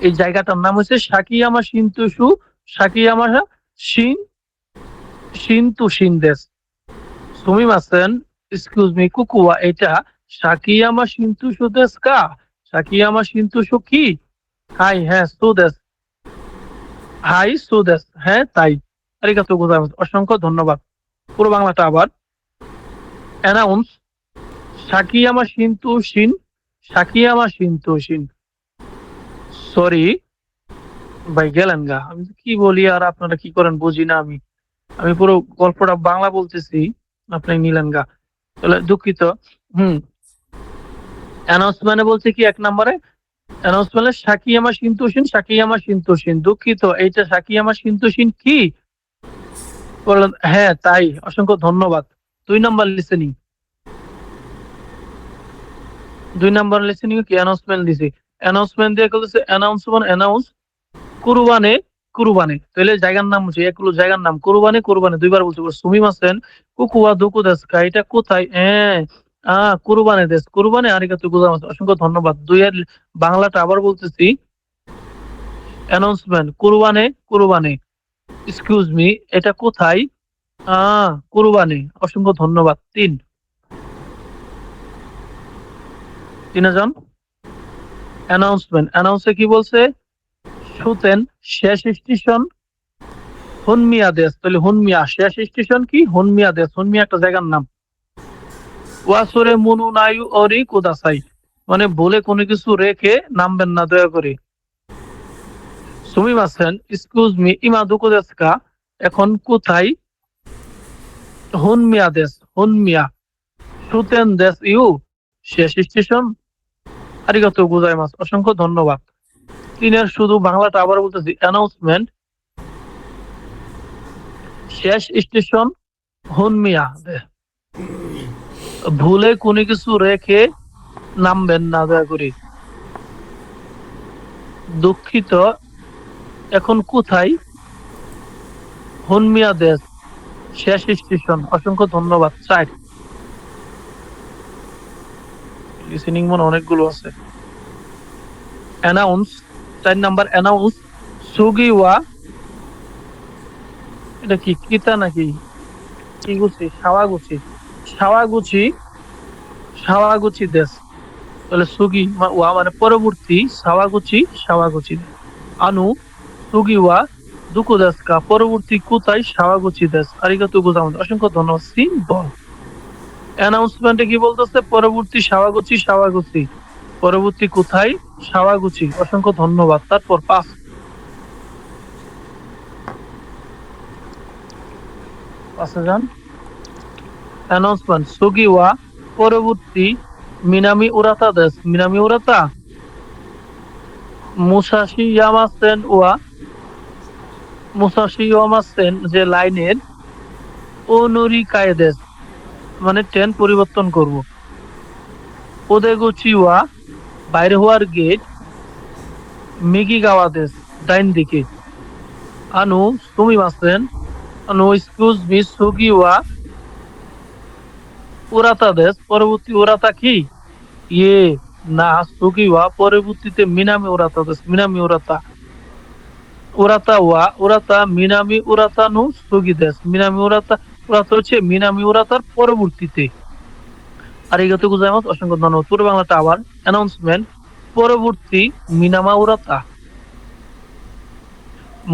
এই জায়গাটার নাম হচ্ছে সাকিয়ামা শিন্তুশু, সাকিয়ামা শিন শিন্তুশিন দেশ। সুমিমাসেন এক্সকিউজ মি কুকুয়া এটা সাকিয়ামা শিন্তুশু দেশ কা, সাকিয়ামা শিন্তুশু কি হাই হ্যাঁ সুদেশ, হাই সুদেশ হ্যাঁ তাই। আরিগাতো গোজাইমাসু অসংখ্য ধন্যবাদ। পুরো বাংলাটা আবার অ্যানাউন্স সাকিয়ামা শিন্তুশিন, সাকিয়ামা শিন্তুশিন। সরি ভাই গেলেন গা, আমি কি বলি আর আপনারা কি করেন বুঝি না। আমি পুরো গল্পটা বাংলা বলতেছি, আপনি নিলেন গা, তাহলে দুঃখিত। অ্যানাউন্সমেন্টে বলছে কি 1 নম্বরে অ্যানাউন্সমেন্টে সাকিয়ামা শিন্তুশিন, সাকিয়ামা শিন্তুশিন। দুঃখিত এইটা সাকিয়ামা শিন্তুশিন কি বললেন, হ্যাঁ তাই, অসংখ্য ধন্যবাদ। 2 নম্বর লিসেনিং, 2 নম্বর লিসেনিং কি অ্যানাউন্সমেন্ট দিছি, অ্যানাউন্সমেন্ট দিয়ে বলতেছে অ্যানাউন্স কুরবানে কুরবানে, তাহলে জায়গার নাম হচ্ছে এগুলো জায়গার নাম কুরবানে কুরবানে দুইবার বলছে। সুমিমাসেন কুকুয়া দুকু দেশকা এটা কোথায়, হ্যাঁ কুরবানে দেশ, কুরবানে আরিগাতো গোজাইমাসু অসংখ্য ধন্যবাদ। 2 এর বাংলাটা আবার বলতেছি অ্যানাউন্সমেন্ট কুরবানে কুরবানে এক্সকিউজ মি এটা কোথায়, কুরবানে অসংখ্য ধন্যবাদ। 3 জন অ্যানাউন্সমেন্ট, অ্যানাউন্সে কি বলছে সুতেন শেষ স্টেশন হুনমিয়া দেশ, তাহলে হুনমিয়া শেষ স্টেশন কি হুনমিয়া দেশ, হুনমিয়া একটা জায়গার নাম। ওয়াসুরে মুনু নায়ু অরি কুদাসাই মানে বলে কোনো কিছু রেখে নামবেন না দয়া করে। সুমিমাসেন এক্সকিউজ মি ইমা দুকু দেশকা এখন কোথায়, হুনমিয়া দেশ, হুনমিয়া সুতেন দেশ ইউ শেষ স্টেশন। আরিগাতো গোজাইমাসু অসংখ্য ধন্যবাদ। 3 এর শুধু বাংলাটা আবার বলতেছি অ্যানাউন্সমেন্ট শেষ স্টেশন হুনমিয়া, ভুলে কোনো কিছু রেখে নামবেন না দয়া করে। দুঃখিত এখন কোথায়, হুনমিয়া দেশ শেষ স্টেশন। অসংখ্য ধন্যবাদ। 4 লিসেনিং মনে অনেকগুলো আছে। অ্যানাউন্স 4 নাম্বার অ্যানাউন্স সুগিওয়া এটা কি কিতা নাকি কি গুছি সাওয়াগুচি, সাওয়াগুচি সাওয়াগুচি দেশ, তাহলে সুগি ওয়া মানে পরবর্তী, সাওয়াগুচি সাওয়াগুচি। আনু সুগিওয়া দুকু দেশকা পরবর্তী কোথায় সাওয়াগুচি দেশ। আরিগাতো গোজাইমাসু অসংখ্য ধন্যবাদ। সিম্পল অ্যানাউন্সমেন্টে কি বলতেছে পরবর্তী সাওয়াগুচি সাওয়াগুচি, পরবর্তী কোথায় সাওয়াগুচি অসংখ্য ধন্যবাদ। তারপর 5 যান অ্যানাউন্সমেন্ট সুগিওয়া পরবর্তী মিনামি উরাতা দেশ, মিনামি উরাতা মুসাশি ইয়ামাসেন ওয়া, মুসাশি ইয়ামাসেন যে লাইনের ওনুরিকায় দেশ মানে ট্রেন পরিবর্তন করব। ওদেগুচি ওয়া বাইরে হওয়ার গেট মিগিগাওয়া দেশ ডাইন দিকে। আনু সুমিমাসেন আনু এক্সকিউজ মি সুগিওয়া উরাতা দেশ পরবর্তী উরাতা কি ইয়ে না সুগিওয়া পরবর্তীতে মিনামি উরাতা দেশ, মিনামি উরাতা উরাতা ওয়া উরাতা মিনামি উরাতা নু সুগি দেশ, মিনামি উরাতা উরাতা হচ্ছে মিনামি উরাতার পরবর্তীতে। আরিগাতো গোজাইমাসু অসংখ্য ধন্যবাদ। পুরো বাংলাটা আবার অ্যানাউন্সমেন্ট পরবর্তী মিনামা উরাতা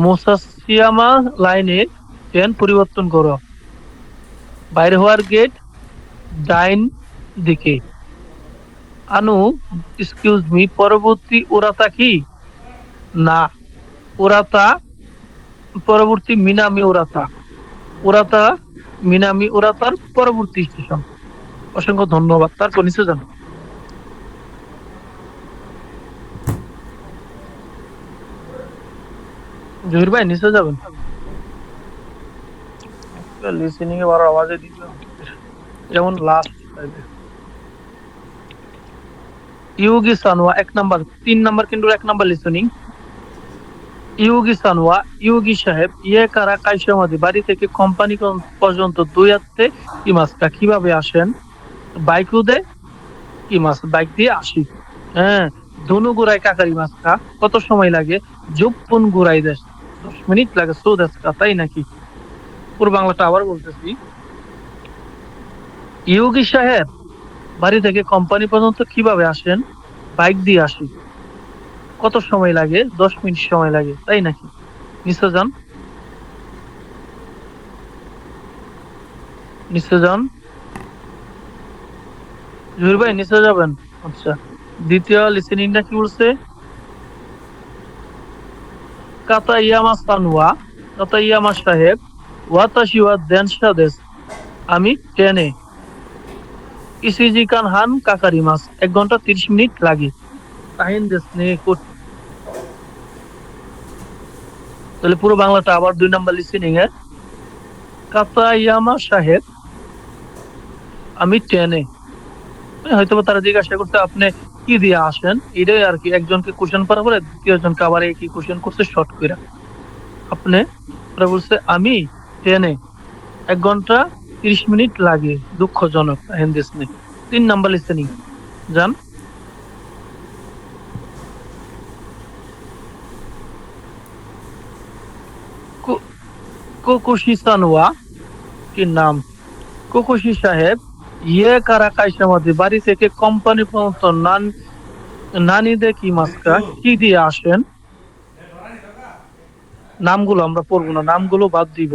মুসাশিয়ামা লাইনে ট্রেন পরিবর্তন করো, বাইরে হওয়ার গেট ডাইন দিকে। আনু এক্সকিউজ মি পরবর্তী উরাতা কি না উরাতা পরবর্তী মিনামি উরাতা, উরাতা মিনামি উরাতার পরবর্তী স্টেশন। অসংখ্য ধন্যবাদ। তারপর নিচে যান। জহির ভাই নিচে যাবেন, লিসেনিং এ বড় আওয়াজে দিবেন, যেমন লাস্ট ইউগি সানওয়া 1 নাম্বার, 3 নাম্বার কিন্তু 1 নাম্বার লিসেনিং। ইউগি সানওয়া, ইউগি সাহেব, ইয়ে কারা কাইসামাদি, বাড়ি থেকে কোম্পানি পর্যন্ত 2 হাতে কি মাসকা কিভাবে আসেন? বাইকুদে কি মাস, বাইক দিয়ে আসি। হ্যাঁ, ধনু গুড়াই কাকারি মাসকা কত সময় লাগে? জুপ্পুন গুড়াই দেশ 10 মিনিট লাগে। সো দেশকা, তাই নাকি? পুরো বাংলাটা আবার বলতেছি। ইউগি সাহেব বাড়ি থেকে কোম্পানি পর্যন্ত কিভাবে আসেন? বাইক দিয়ে আসি। কত সময় লাগে? 10 মিনিট সময় লাগে, তাই নাকি? নিচে যান, নিচে যান। জহির ভাই নিচে যাবেন। আচ্ছা, দ্বিতীয় লিসেনিংটা কি বলছে? কাতাইয়ামা সানওয়া, কাতাইয়ামা সাহেব, ওয়াতাশি ওয়া দেনশা দেশ, আমি ট্রেনে। ইসিজি কান হান কাকারি মাস, 1 ঘন্টা 30 মিনিট লাগে। তাহিন দেশ নে কোট। তাহলে পুরো বাংলাটা আবার 2 নাম্বার লিসেনিং এ। কাতাইয়ামা সাহেব, আমি ট্রেনে। হয়তো তারা জিজ্ঞাসা করতে আপনি কি দিয়ে আসেন, এটাই আর কি। একজনকে কোশ্চেন করার পরে দ্বিতীয় জনকে আবার একই কোশ্চেন করছে শর্ট করে। আপনি ওরা বলছে আমি ট্রেনে, 1 ঘন্টা 30 মিনিট লাগে। দুঃখজনক হিন্দিস নেই। 3 নাম্বার লিসেনিং যান। কোকোশি সানওয়া কি নাম? কোকোশি সাহেব, ইয়ে কারা কাইসামাদি, বাড়ি থেকে কোম্পানি পর্যন্ত নানিদে কি মাস্কা কি দিয়ে আসেন? নামগুলো আমরা পড়বো না, নামগুলো বাদ দিব।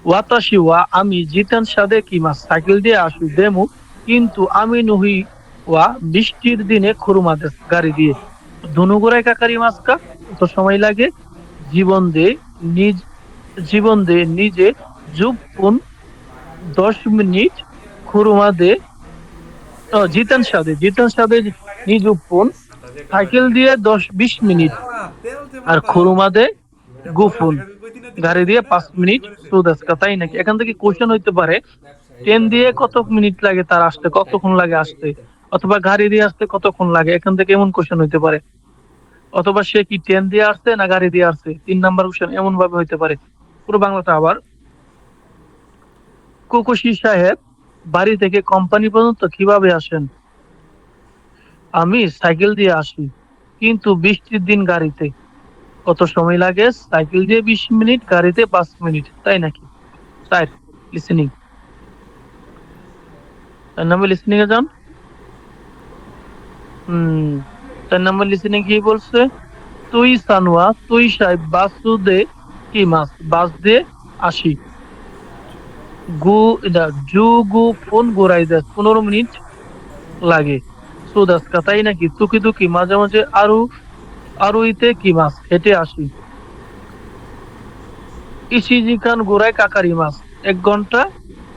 ওয়াতাশি ওয়া, আমি জিতেন সাদে কি মাস, সাইকেল দিয়ে আসি। দেমু, কিন্তু আমি নহি ওয়া, বৃষ্টির দিনে খুরুমাদেশ, গাড়ি দিয়ে। ধনুগুড়াই কাকারি মাস্কা কত সময় লাগে? জীবন দে নিজ, জীবন দে নিজে, জুপুন 10 মিনিট, খুরুমা দে জিতেন সাদে, জিতেন সাদে নিজুপুন, সাইকেল দিয়ে 10-20 মিনিট, আর খুরুমা দে গুফুন, গাড়ি দিয়ে 5 মিনিট। সুদাসকা, তাই নাকি? এখান থেকে কোশ্চেন হইতে পারে ট্রেন দিয়ে কত মিনিট লাগে তার আসতে, কতক্ষণ লাগে আসতে, অথবা গাড়ি দিয়ে আসতে কতক্ষণ লাগে। এখান থেকে এমন কোশ্চেন হইতে পারে। অথবা সে কি ট্রেন দিয়ে আসছে না গাড়ি দিয়ে আসছে, 3 নাম্বার কোশ্চেন এমন ভাবে হইতে পারে। পুরো বাংলাটা আবার। কোকোশি সাহেব বাড়ি থেকে কোম্পানি পর্যন্ত কিভাবে আসেন? আমি সাইকেল দিয়ে আসি, কিন্তু বৃষ্টির দিন গাড়িতে। কত সময় লাগে? সাইকেল দিয়ে 20 মিনিট, গাড়িতে 5 মিনিট, তাই নাকি? তাই লিসেনিং। 4 নাম্বার লিসেনিং এ যান। 4 নাম্বার লিসেনিং কি বলছে? তুই সানওয়া, তুই সাহেব বাসু দে কি মাস, বাস দিয়ে আসি। জু গু ফোন ঘুরাই দেয় 15 মিনিট লাগে। সুদাসকা, তাই নাকি? তুকি তুকি, মাঝে মাঝে আরু আরুইতে কি মাছ, হেঁটে আসি। ইসিজি খান ঘোড়ায় কাকারি মাছ, 1 ঘন্টা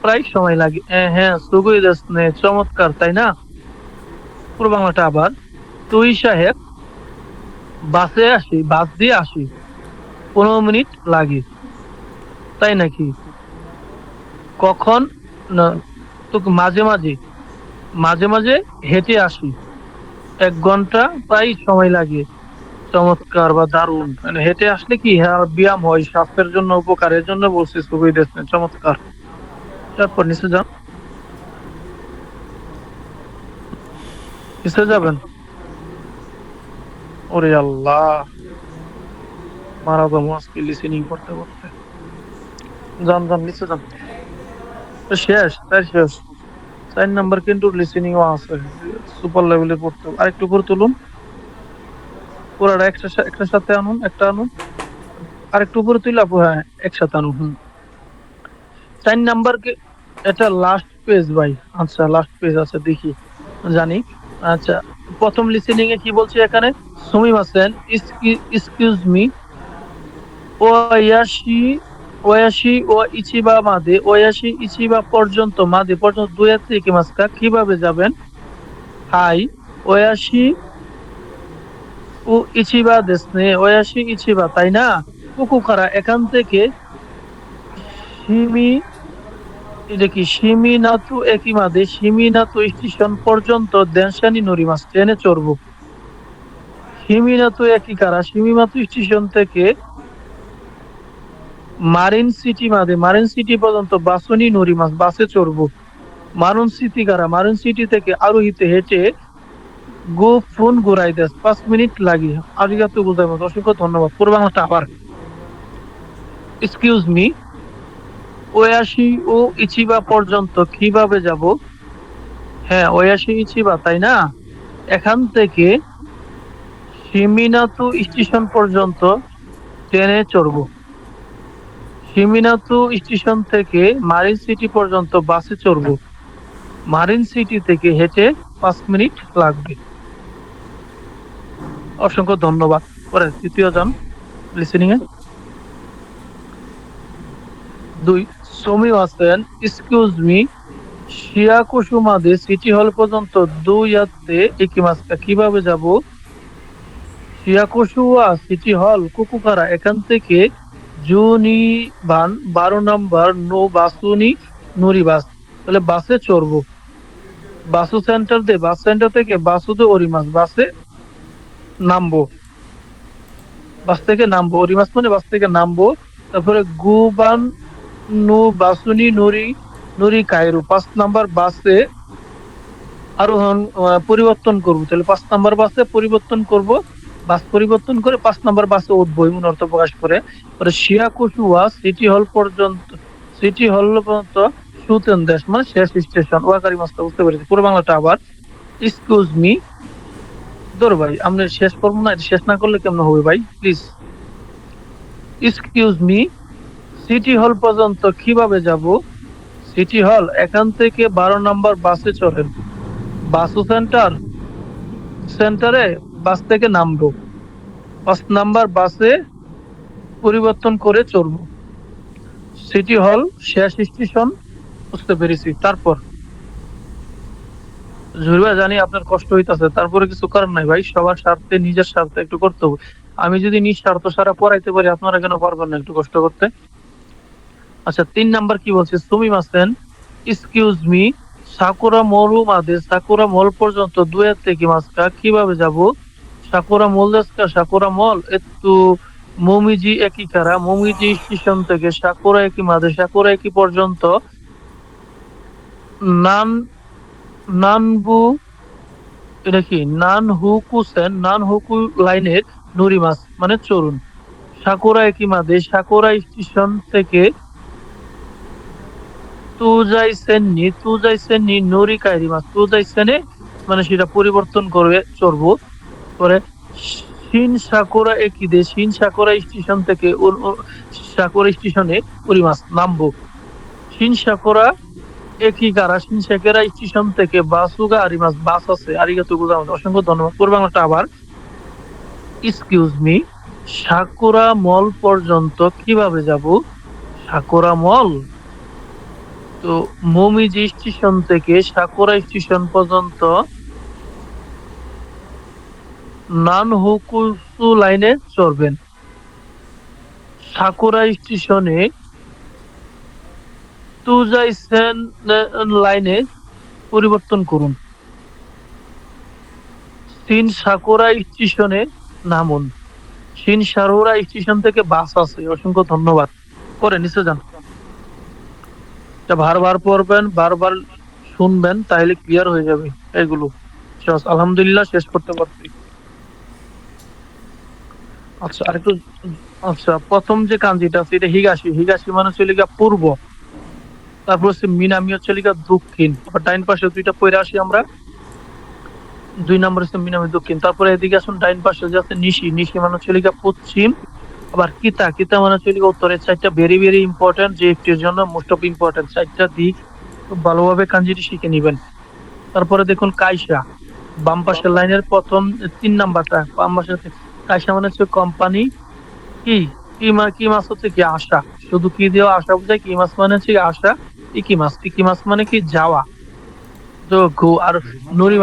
প্রায় সময় লাগে। হ্যাঁ, সুগুই দেশ নে, চমৎকার, তাই না? পুরো বাংলাটা আবার। তুই সাহেব বাসে আসি, বাস দিয়ে আসি, 15 মিনিট লাগে, তাই নাকি? কখন না, তো মাঝে মাঝে, মাঝে মাঝে হেঁটে আসি, 1 ঘন্টা প্রায় সময় লাগে। চমৎকার বা দারুণ, মানে হেঁটে আসলে কি ব্যায়াম হয়, স্বাস্থ্যের জন্য উপকারের জন্য বলছি। সুবিধা দেখছেন, চমৎকার। তারপর নিচে যান, নিচে যাবেন। ওরে আল্লাহ, মারা যাবো আজকে লিসেনিং করতে করতে। যান যান, নিচে যান। শেষ, তাই শেষ। 4 নাম্বার কিন্তু লিসেনিং ও আছে, সুপার লেভেলে পড়তে হবে। আরেকটু করে তুলুন, পুরাটা একটা সাথে আনুন, একটা আনুন, আরেকটু উপরে তুলে আপু, হ্যাঁ একসাথে আনুন। 4 নাম্বার কে, এটা লাস্ট পেজ ভাই। আচ্ছা, লাস্ট পেজ আছে, দেখি জানি। আচ্ছা, প্রথম লিসেনিং এ কি বলছে এখানে? সুমিম হাসান, এক্সকিউজ মি, ওয়াশি ওয়াশি ও ইচিবা মাদে, ওয়াশি ইচিবা পর্যন্ত, মাদে পর্যন্ত 2 হাত থেকে মাসকা কিভাবে যাবেন? হাই ওয়াশি ও ইচিবা দেশনে, ওয়াশি ইচিবা, তাই না? কুকুখারা এখান থেকে সিমি এটা কি সিমিনাতু একিমাদে সিমিনাতু স্টেশন পর্যন্ত দেনশানি নরিমাস ট্রেনে চড়বো। সিমিনাতু একিকারা সিমিমাতু স্টেশন থেকে মারিন সিটি মাদে মারিন সিটি পর্যন্ত বাসনি নরিমাস বাসে চড়বো। মারুন সিটি কারা মারুন সিটি থেকে আরোহিতে হেঁটে গো ফোন ঘুরাই দেশ 5 মিনিট লাগে। আরিগাতো গোজাইমাস অসংখ্য ধন্যবাদ। পুরো বাংলাটা আবার এক্সকিউজ মি ওয়াশি ও ইচিবা পর্যন্ত কিভাবে যাব? হ্যাঁ ওয়াশি ইচিবা তাই না, এখান থেকে শিমিনাতু স্টেশন পর্যন্ত ট্রেনে চড়বো। শিমিনাতু স্টেশন থেকে মারিন সিটি পর্যন্ত বাসে চড়বো। মারিন সিটি থেকে হেঁটে 5 মিনিট লাগবে। অসংখ্য ধন্যবাদ। পরে তৃতীয় জন লিসেনিং এ 2 সমি আছেন এক্সকিউজ মি শিয়াকুসুমাদে সিটি হল পর্যন্ত 2 ইয়াতে ইকিমাসকা কিভাবে যাব? শিয়াকুসুয়া সিটি হল কুকুকারা এখান থেকে জুনিবান 12 নম্বর নো বাসুনি নুরি বাস তাহলে বাসে চড়বো। বাসু সেন্টার দে বাস সেন্টার থেকে বাসুদে ওরিমাস বাসে নামবো। বাস থেকে নামবো ওরিমাস মানে বাস থেকে নামবো। তারপরে গুবান নু বাসুনি নুরি নুরি কায়রু 5 নাম্বার বাসে আরোহণ পরিবর্তন করবো। তাহলে 5 নাম্বার বাসে পরিবর্তন করব, বাস পরিবর্তন করে 5 নাম্বার বাসে উঠবো এমন অর্থ প্রকাশ করে। পরে শিয়াকুসুয়া সিটি হল পর্যন্ত সিটি হল পর্যন্ত সুতেন দেশ মানে শেষ স্টেশন ওয়াকারি মাস্টার বুঝতে পেরেছি। পুরো বাংলাটা আবার এক্সকিউজ মি দর ভাই আমরা শেষ করবো না, এটা শেষ না করলে কেমন হবে ভাই প্লিজ। এক্সকিউজ মি সিটি হল পর্যন্ত কিভাবে যাব? সিটি হল এখান থেকে 12 নম্বর বাসে চড়েন। বাসু সেন্টারে বাস থেকে নামবো। 5 নাম্বার বাসে পরিবর্তন করে চড়বো। সিটি হল শেষ স্টেশন বুঝতে পেরেছি। তারপর জুড়বা জানি আপনার কষ্ট হইতাছে, তারপরে কিছু করার নাই ভাই, সবার স্বার্থে নিজের স্বার্থে একটু করতে হবে। আমি যদি নিঃস্বার্থ সারা পড়াইতে পারি আপনারা কেন পারবেন না একটু কষ্ট করতে? আচ্ছা 3 নাম্বার কি বলছে সুমিম আছেন এক্সকিউজ মি সাকুরা মল মাদে সাকুরা মল পর্যন্ত 2 থেকে মাসকা কিভাবে যাব? সাকুরা মল দেশকা সাকুরা মল একটু মোমিজি একিকারা মোমিজি স্টেশন থেকে সাকুরা একি মাদে সাকুরা একি পর্যন্ত নান নানবু এটা কি নানহুকু লাইনের নুরিমাস মানে চরুন। সাকুরা একি মাদে সাকুরা স্টেশন থেকে তুজাইসেননি নুরি কাইরিমাস তুজাইসেনে মানে সেটা পরিবর্তন করে চড়বো। পরে শিন সাকুরা একিদে শিন সাকুরা স্টেশন থেকে সাকুরা স্টেশনে পরিমাস নামবো। শিন সাকুরা একিগারা শিন সাকুরা স্টেশন থেকে বাসুগা আরিমাস বাস আছে। আরিগাতো গোজাইমাস অসংখ্য ধন্যবাদ। পুরো বাংলাটা আবার এক্সকিউজ মি সাকুরা মল পর্যন্ত কিভাবে যাব? সাকুরা মল তো মোমিজি স্টেশন থেকে সাকুরা স্টেশন পর্যন্ত নানহুকুসু লাইনে চড়বেন। সাকুরা স্টেশনে তুজাইসেন লাইনে পরিবর্তন করুন। শিন সাকুরা স্টেশনে নামুন। শিন সাকুরা স্টেশন থেকে বাস আছে। অসংখ্য ধন্যবাদ। পরে নিচে যান, বারবার পড়বেন বারবার শুনবেন তাহলে ক্লিয়ার হয়ে যাবে এগুলো। আলহামদুলিল্লাহ শেষ করতে পারছি। আচ্ছা আরেকটু আচ্ছা প্রথম যে কাঞ্জিটা আছে এটা হিগাশি। হিগাশি মানে হচ্ছে গিয়া পূর্ব, তারপর হচ্ছে মিনামি হচ্ছে গিয়া দক্ষিণ। আবার ডাইন পাশে দুইটা পয়রা আসি আমরা। 2 নম্বর হচ্ছে মিনামি দক্ষিণ। তারপরে এদিকে আসুন ডাইন পাশে যে আছে নিশি। নিশি মানে হচ্ছে গিয়া পশ্চিম। আবার কিতা কিতা মানে হচ্ছে গিয়া উত্তরের। 4টা ভেরি ভেরি ইম্পর্টেন্ট যে একটির জন্য মোস্ট অফ ইম্পর্টেন্ট। 4টা দিক খুব ভালোভাবে কাঞ্জিটি শিখে নিবেন। তারপরে দেখুন কাইসা বাম পাশের লাইনের প্রথম 3 নাম্বারটা বাম পাশে কাইসা মানে হচ্ছে কোম্পানি। কি কি মাছ হচ্ছে কি আশা, শুধু কি দিয়ে আশা বোঝায়। কি মাছ মানে হচ্ছে আশা। ইকি মাছ মানে কি যাওয়া তো গো। আর নুরি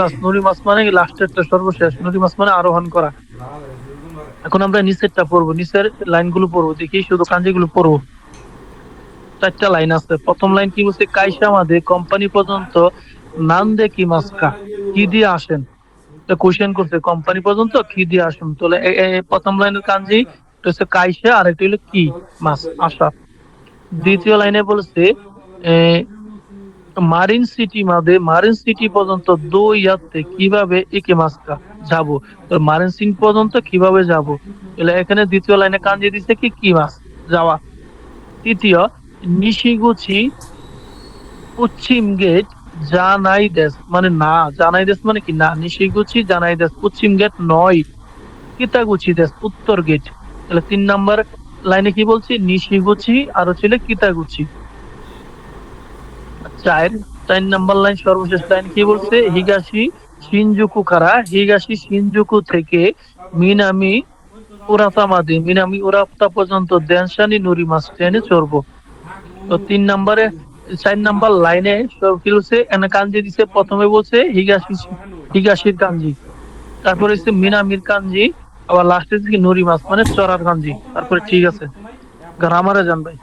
মাছ মানে কি লাস্টেরটা সর্বশেষ। নুরি মাছ মানে আরোহণ করা। এখন আমরা নিচেরটা পড়বো, নিচের লাইনগুলো পড়বো, দেখি শুধু কাঞ্জিগুলো পড়বো। 4টা লাইন আছে। প্রথম লাইন কি বলছে, কাইসা মাদে কোম্পানি পর্যন্ত নান্দে কি মাস্কা, কি দিয়ে আসেন। কোশ্চেন করছে কোম্পানি পর্যন্ত কি দিয়ে আসেন। তাহলে প্রথম লাইনের কাঞ্জি হচ্ছে কাইসা, আর একটা হলো কি, মাস, আসা। দ্বিতীয় লাইনে বলছে মারিন সিটি মাদে, মারিন সিটি পর্যন্ত দুই ইয়াতে কিভাবে একে মাস্কা যাবো। তো মারিন সিটি পর্যন্ত কিভাবে যাব, তাহলে এখানে দ্বিতীয় লাইনে কাঞ্জি দিছে কি, কি মাস, যাওয়া। তৃতীয়, নিশিগুচি পশ্চিম গেট জানাইদেস, মানে না, জানাইদেস মানে কি না, নিশিগুচি জানাইদেস পশ্চিম গেট নয়, কিতাগুচি দেশ উত্তর গেট। তাহলে 3 নাম্বার লাইনে কি বলছি, নিশিগুচি আর হচ্ছে কিতাগুচি। 4 নাম্বার লাইন সর্বশেষ লাইন কি বলছে, হিগাশি শিনজুকু কারা, হিগাশি শিনজুকু থেকে মিনামি উরাতা মাদে, মিনামি উরাতা পর্যন্ত দেনশানি নুরিমাস ট্রেনে চড়বো। তো 4 নাম্বার লাইনে কি বলছে, এনে কাঞ্জি দিছে। প্রথমে বলছে হিগাশি, হিগাশির কাঞ্জি, তারপরে হচ্ছে মিনামির কাঞ্জি, আবার লাস্টে কি নুরিমাস মানে চড়ার কাঞ্জি। তারপরে ঠিক আছে, গ্রামারে যান ভাই।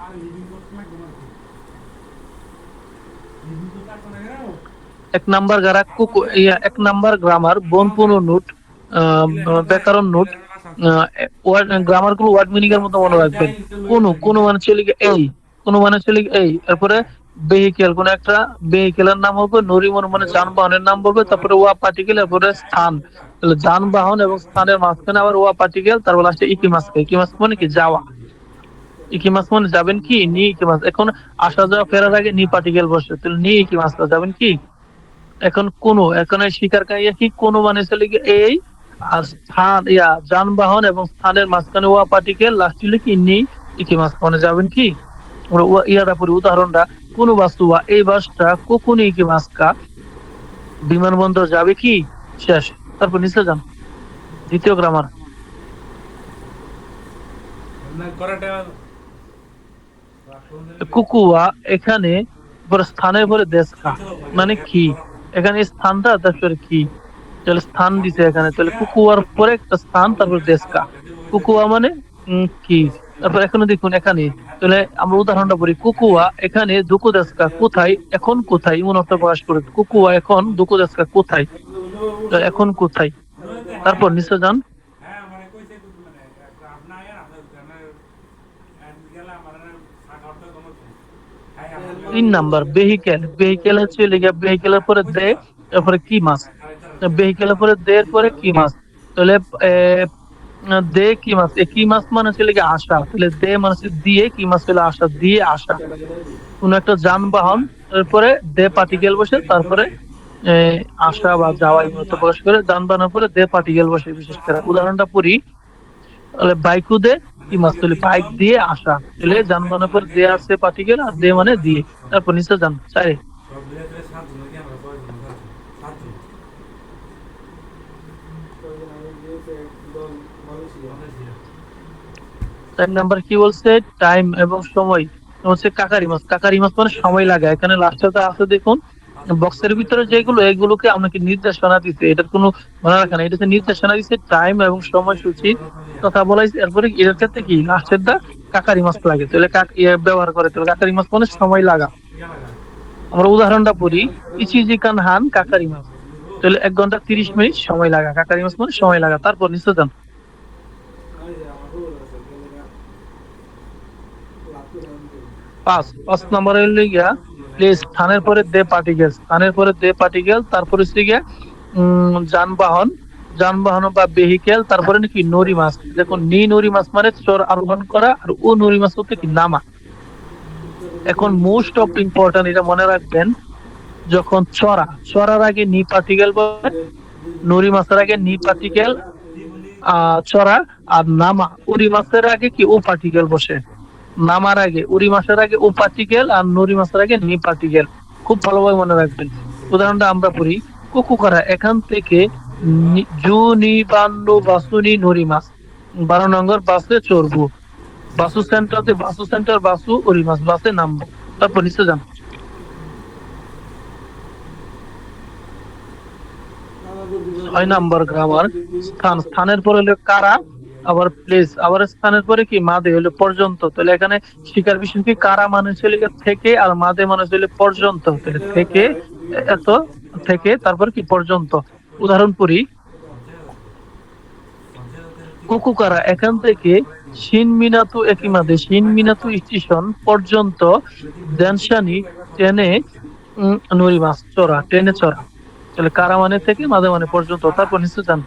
1 নাম্বার গারা কুকু, 1 নাম্বার গ্রামার বনপুন নোট, ব্যাকরণ নোট, গ্রামার গুলো ওয়ার্ড মিনিং এর মতো মনে রাখবেন। কোনো মানে চলে গিয়ে এই, কোনো মানে চলে গিয়ে এই, তারপরে ভেহিকেল, কোন একটা ভেহিকেলের নাম হবে, নরিমন মানে যানবাহনের নাম বলবে, তারপরে ওয়া পার্টিকেল, তারপরে স্থান। তাহলে যানবাহন এবং স্থানের মাঝখানে আবার ওয়া পার্টিকেল, তারপর লাস্টে ইকিমাস্কা। ইকিমাস্কা মানে কি, যাওয়া। ইকিমাস মানে যাবেন কি, নি ইকিমাস। এখন আসা যাওয়া ফেরার আগে নি পার্টিকেল বসে, তাহলে নি ইকিমাস্কা, যাবেন কি। এখন কোনো, এখন স্বীকার কাইয়া কি, কোনো মানে চলে গিয়ে এই, আর স্থান যানবাহন এবং স্থানের মাঝখানে ওয়া পার্টিকেল, লাস্ট হলে কি নি ইকিমাস্কা, মানে যাবেন কি। আমরা ইয়াটা পড়ি উদাহরণটা, কোন বাস্তুয়া, এই বাসটা কখনো ইকিমাস্কা, বিমানবন্দর যাবে কি, শেষ। তারপর নিচে যান, দ্বিতীয় গ্রামার। কুকুয়া, এখানে পরে স্থানের পরে দেশকা মানে কি, এখানে স্থানটা তারপরে কি, তাহলে স্থান দিছে এখানে, তাহলে কুকুয়ার পরে একটা স্থান, তারপর দেশকা। কুকুয়া মানে কি। তারপর এখানে দেখুন, এখানে তাহলে আমরা উদাহরণটা পড়ি, কুকুয়া এখানে দুকু দেশকা কোথায়, এখন কোথায়, এমন অর্থ প্রকাশ করে। কুকুয়া এখন দুকু দেশকা কোথায়, এখন কোথায়। তারপর নিচে যান। 3 নাম্বার ভেহিকেল, ভেহিকেল হচ্ছে ভেহিকেলের পরে দে, তারপরে কি মাস, ভেহিকেলের পরে দে এর পরে কি মাস। তাহলে দে কি মাস, কি মাস মানে হচ্ছে আসা, তাহলে দে মানে হচ্ছে দিয়ে, কি মাস হলো আসা, দিয়ে আসা। কোন একটা যানবাহন, তারপরে দে পার্টিকেল বসে, তারপরে আসা বা যাওয়া মূলত প্রকাশ করে। যানবাহনের পরে দে পার্টিকেল বসে বিশেষ করে। উদাহরণটা পড়ি, তাহলে বাইকু দে কি মাস, তাহলে বাইক দিয়ে আসা, তাহলে যানবাহনের পর দে আসছে পার্টিকেল, আর দে মানে দিয়ে। তারপর নিচে যান, 4 নাম্বার কি বলছে, টাইম এবং সময় হচ্ছে কাকারি মাছ। কাকারি মাছ মানে সময় লাগে। এখানে লাস্টে আছে দেখুন, বক্সের ভিতরে যেগুলো, এগুলোকে আপনাকে নির্দেশনা দিচ্ছে, এটার কোনো মনে রাখা না, এটাতে নির্দেশনা দিচ্ছে টাইম এবং সময়সূচির কথা বলাইছে। এরপরে এর ক্ষেত্রে কি লাস্টের দা কাকারি মাছ লাগে, তাহলে ব্যবহার করে, তাহলে কাকারি মাছ মানে সময় লাগা। আমরা উদাহরণটা পড়ি, ইচিজি কান হান কাকারি মাছ, তাহলে 1 ঘন্টা 30 মিনিট সময় লাগা, কাকারি মাছ মানে সময় লাগা। তারপর নিচে যান। 5 নম্বরে হইল গিয়া প্লেস, স্থানের পরে দে পার্টিকেল, স্থানের পরে দে পার্টিকেল, তারপরে হচ্ছে গিয়া যানবাহন, যানবাহন বা ভেহিকেল, তারপরে নাকি নরি মাছ। দেখুন নি নরি মাছ মানে চর আরোহণ করা, আর ও নরি মাছ হচ্ছে কি নামা। এখন মোস্ট অফ ইম্পর্টেন্ট, এটা মনে রাখবেন, যখন চড়ার আগে নি পার্টিকেল বলে, নরি মাছের আগে নি পার্টিকেল চড়া, আর নামা উরি মাছের আগে কি ও পার্টিকেল বসে। নামার আগে উরি মাছের আগে ও পার্টিকেল, আর নরি মাছের আগে নি পার্টিকেল। খুব ভালোভাবে মনে রাখবেন। উদাহরণটা আমরা পড়ি, কুকুকারা এখান থেকে জু নি বান্নু বাসুনি নরি মাছ, 12 নম্বর বাসে চড়বো। বাসু সেন্টার বাসু উরি মাছ, বাসে নামবো। তারপর নিচে যান। 6 নাম্বার গ্রামার, স্থান, স্থানের পরে হলো কারা, আবার প্লেস, আবার স্থানের পরে কি মাদে হলো পর্যন্ত, তাহলে এখানে শিকার বিষয় কি কারা মানে ছিল থেকে, আর মাদে মানে ছিল পর্যন্ত, তাহলে থেকে এত, থেকে তারপর কি পর্যন্ত। উদাহরণ পড়ি, কুকুকারা এখান থেকে শিনমিনাতু একিমাদে, শিনমিনাতু স্টেশন পর্যন্ত দেনশানি ট্রেনে নরিমাস চড়া, ট্রেনে চড়া। তাহলে কারা মানে থেকে, মাদে মানে পর্যন্ত। তারপর নিচে যান,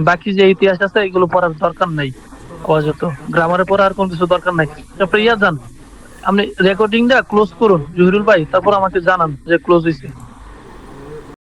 বাকি যে ইতিহাস আছে এগুলো পড়ার দরকার নাই, আপাতত গ্রামারে পড়ার কোনো কিছু দরকার নাই। তারপরে ইয়া যান, আপনি রেকর্ডিংটা ক্লোজ করুন জহিরুল ভাই, তারপর আমাকে জানান যে ক্লোজ হয়েছে।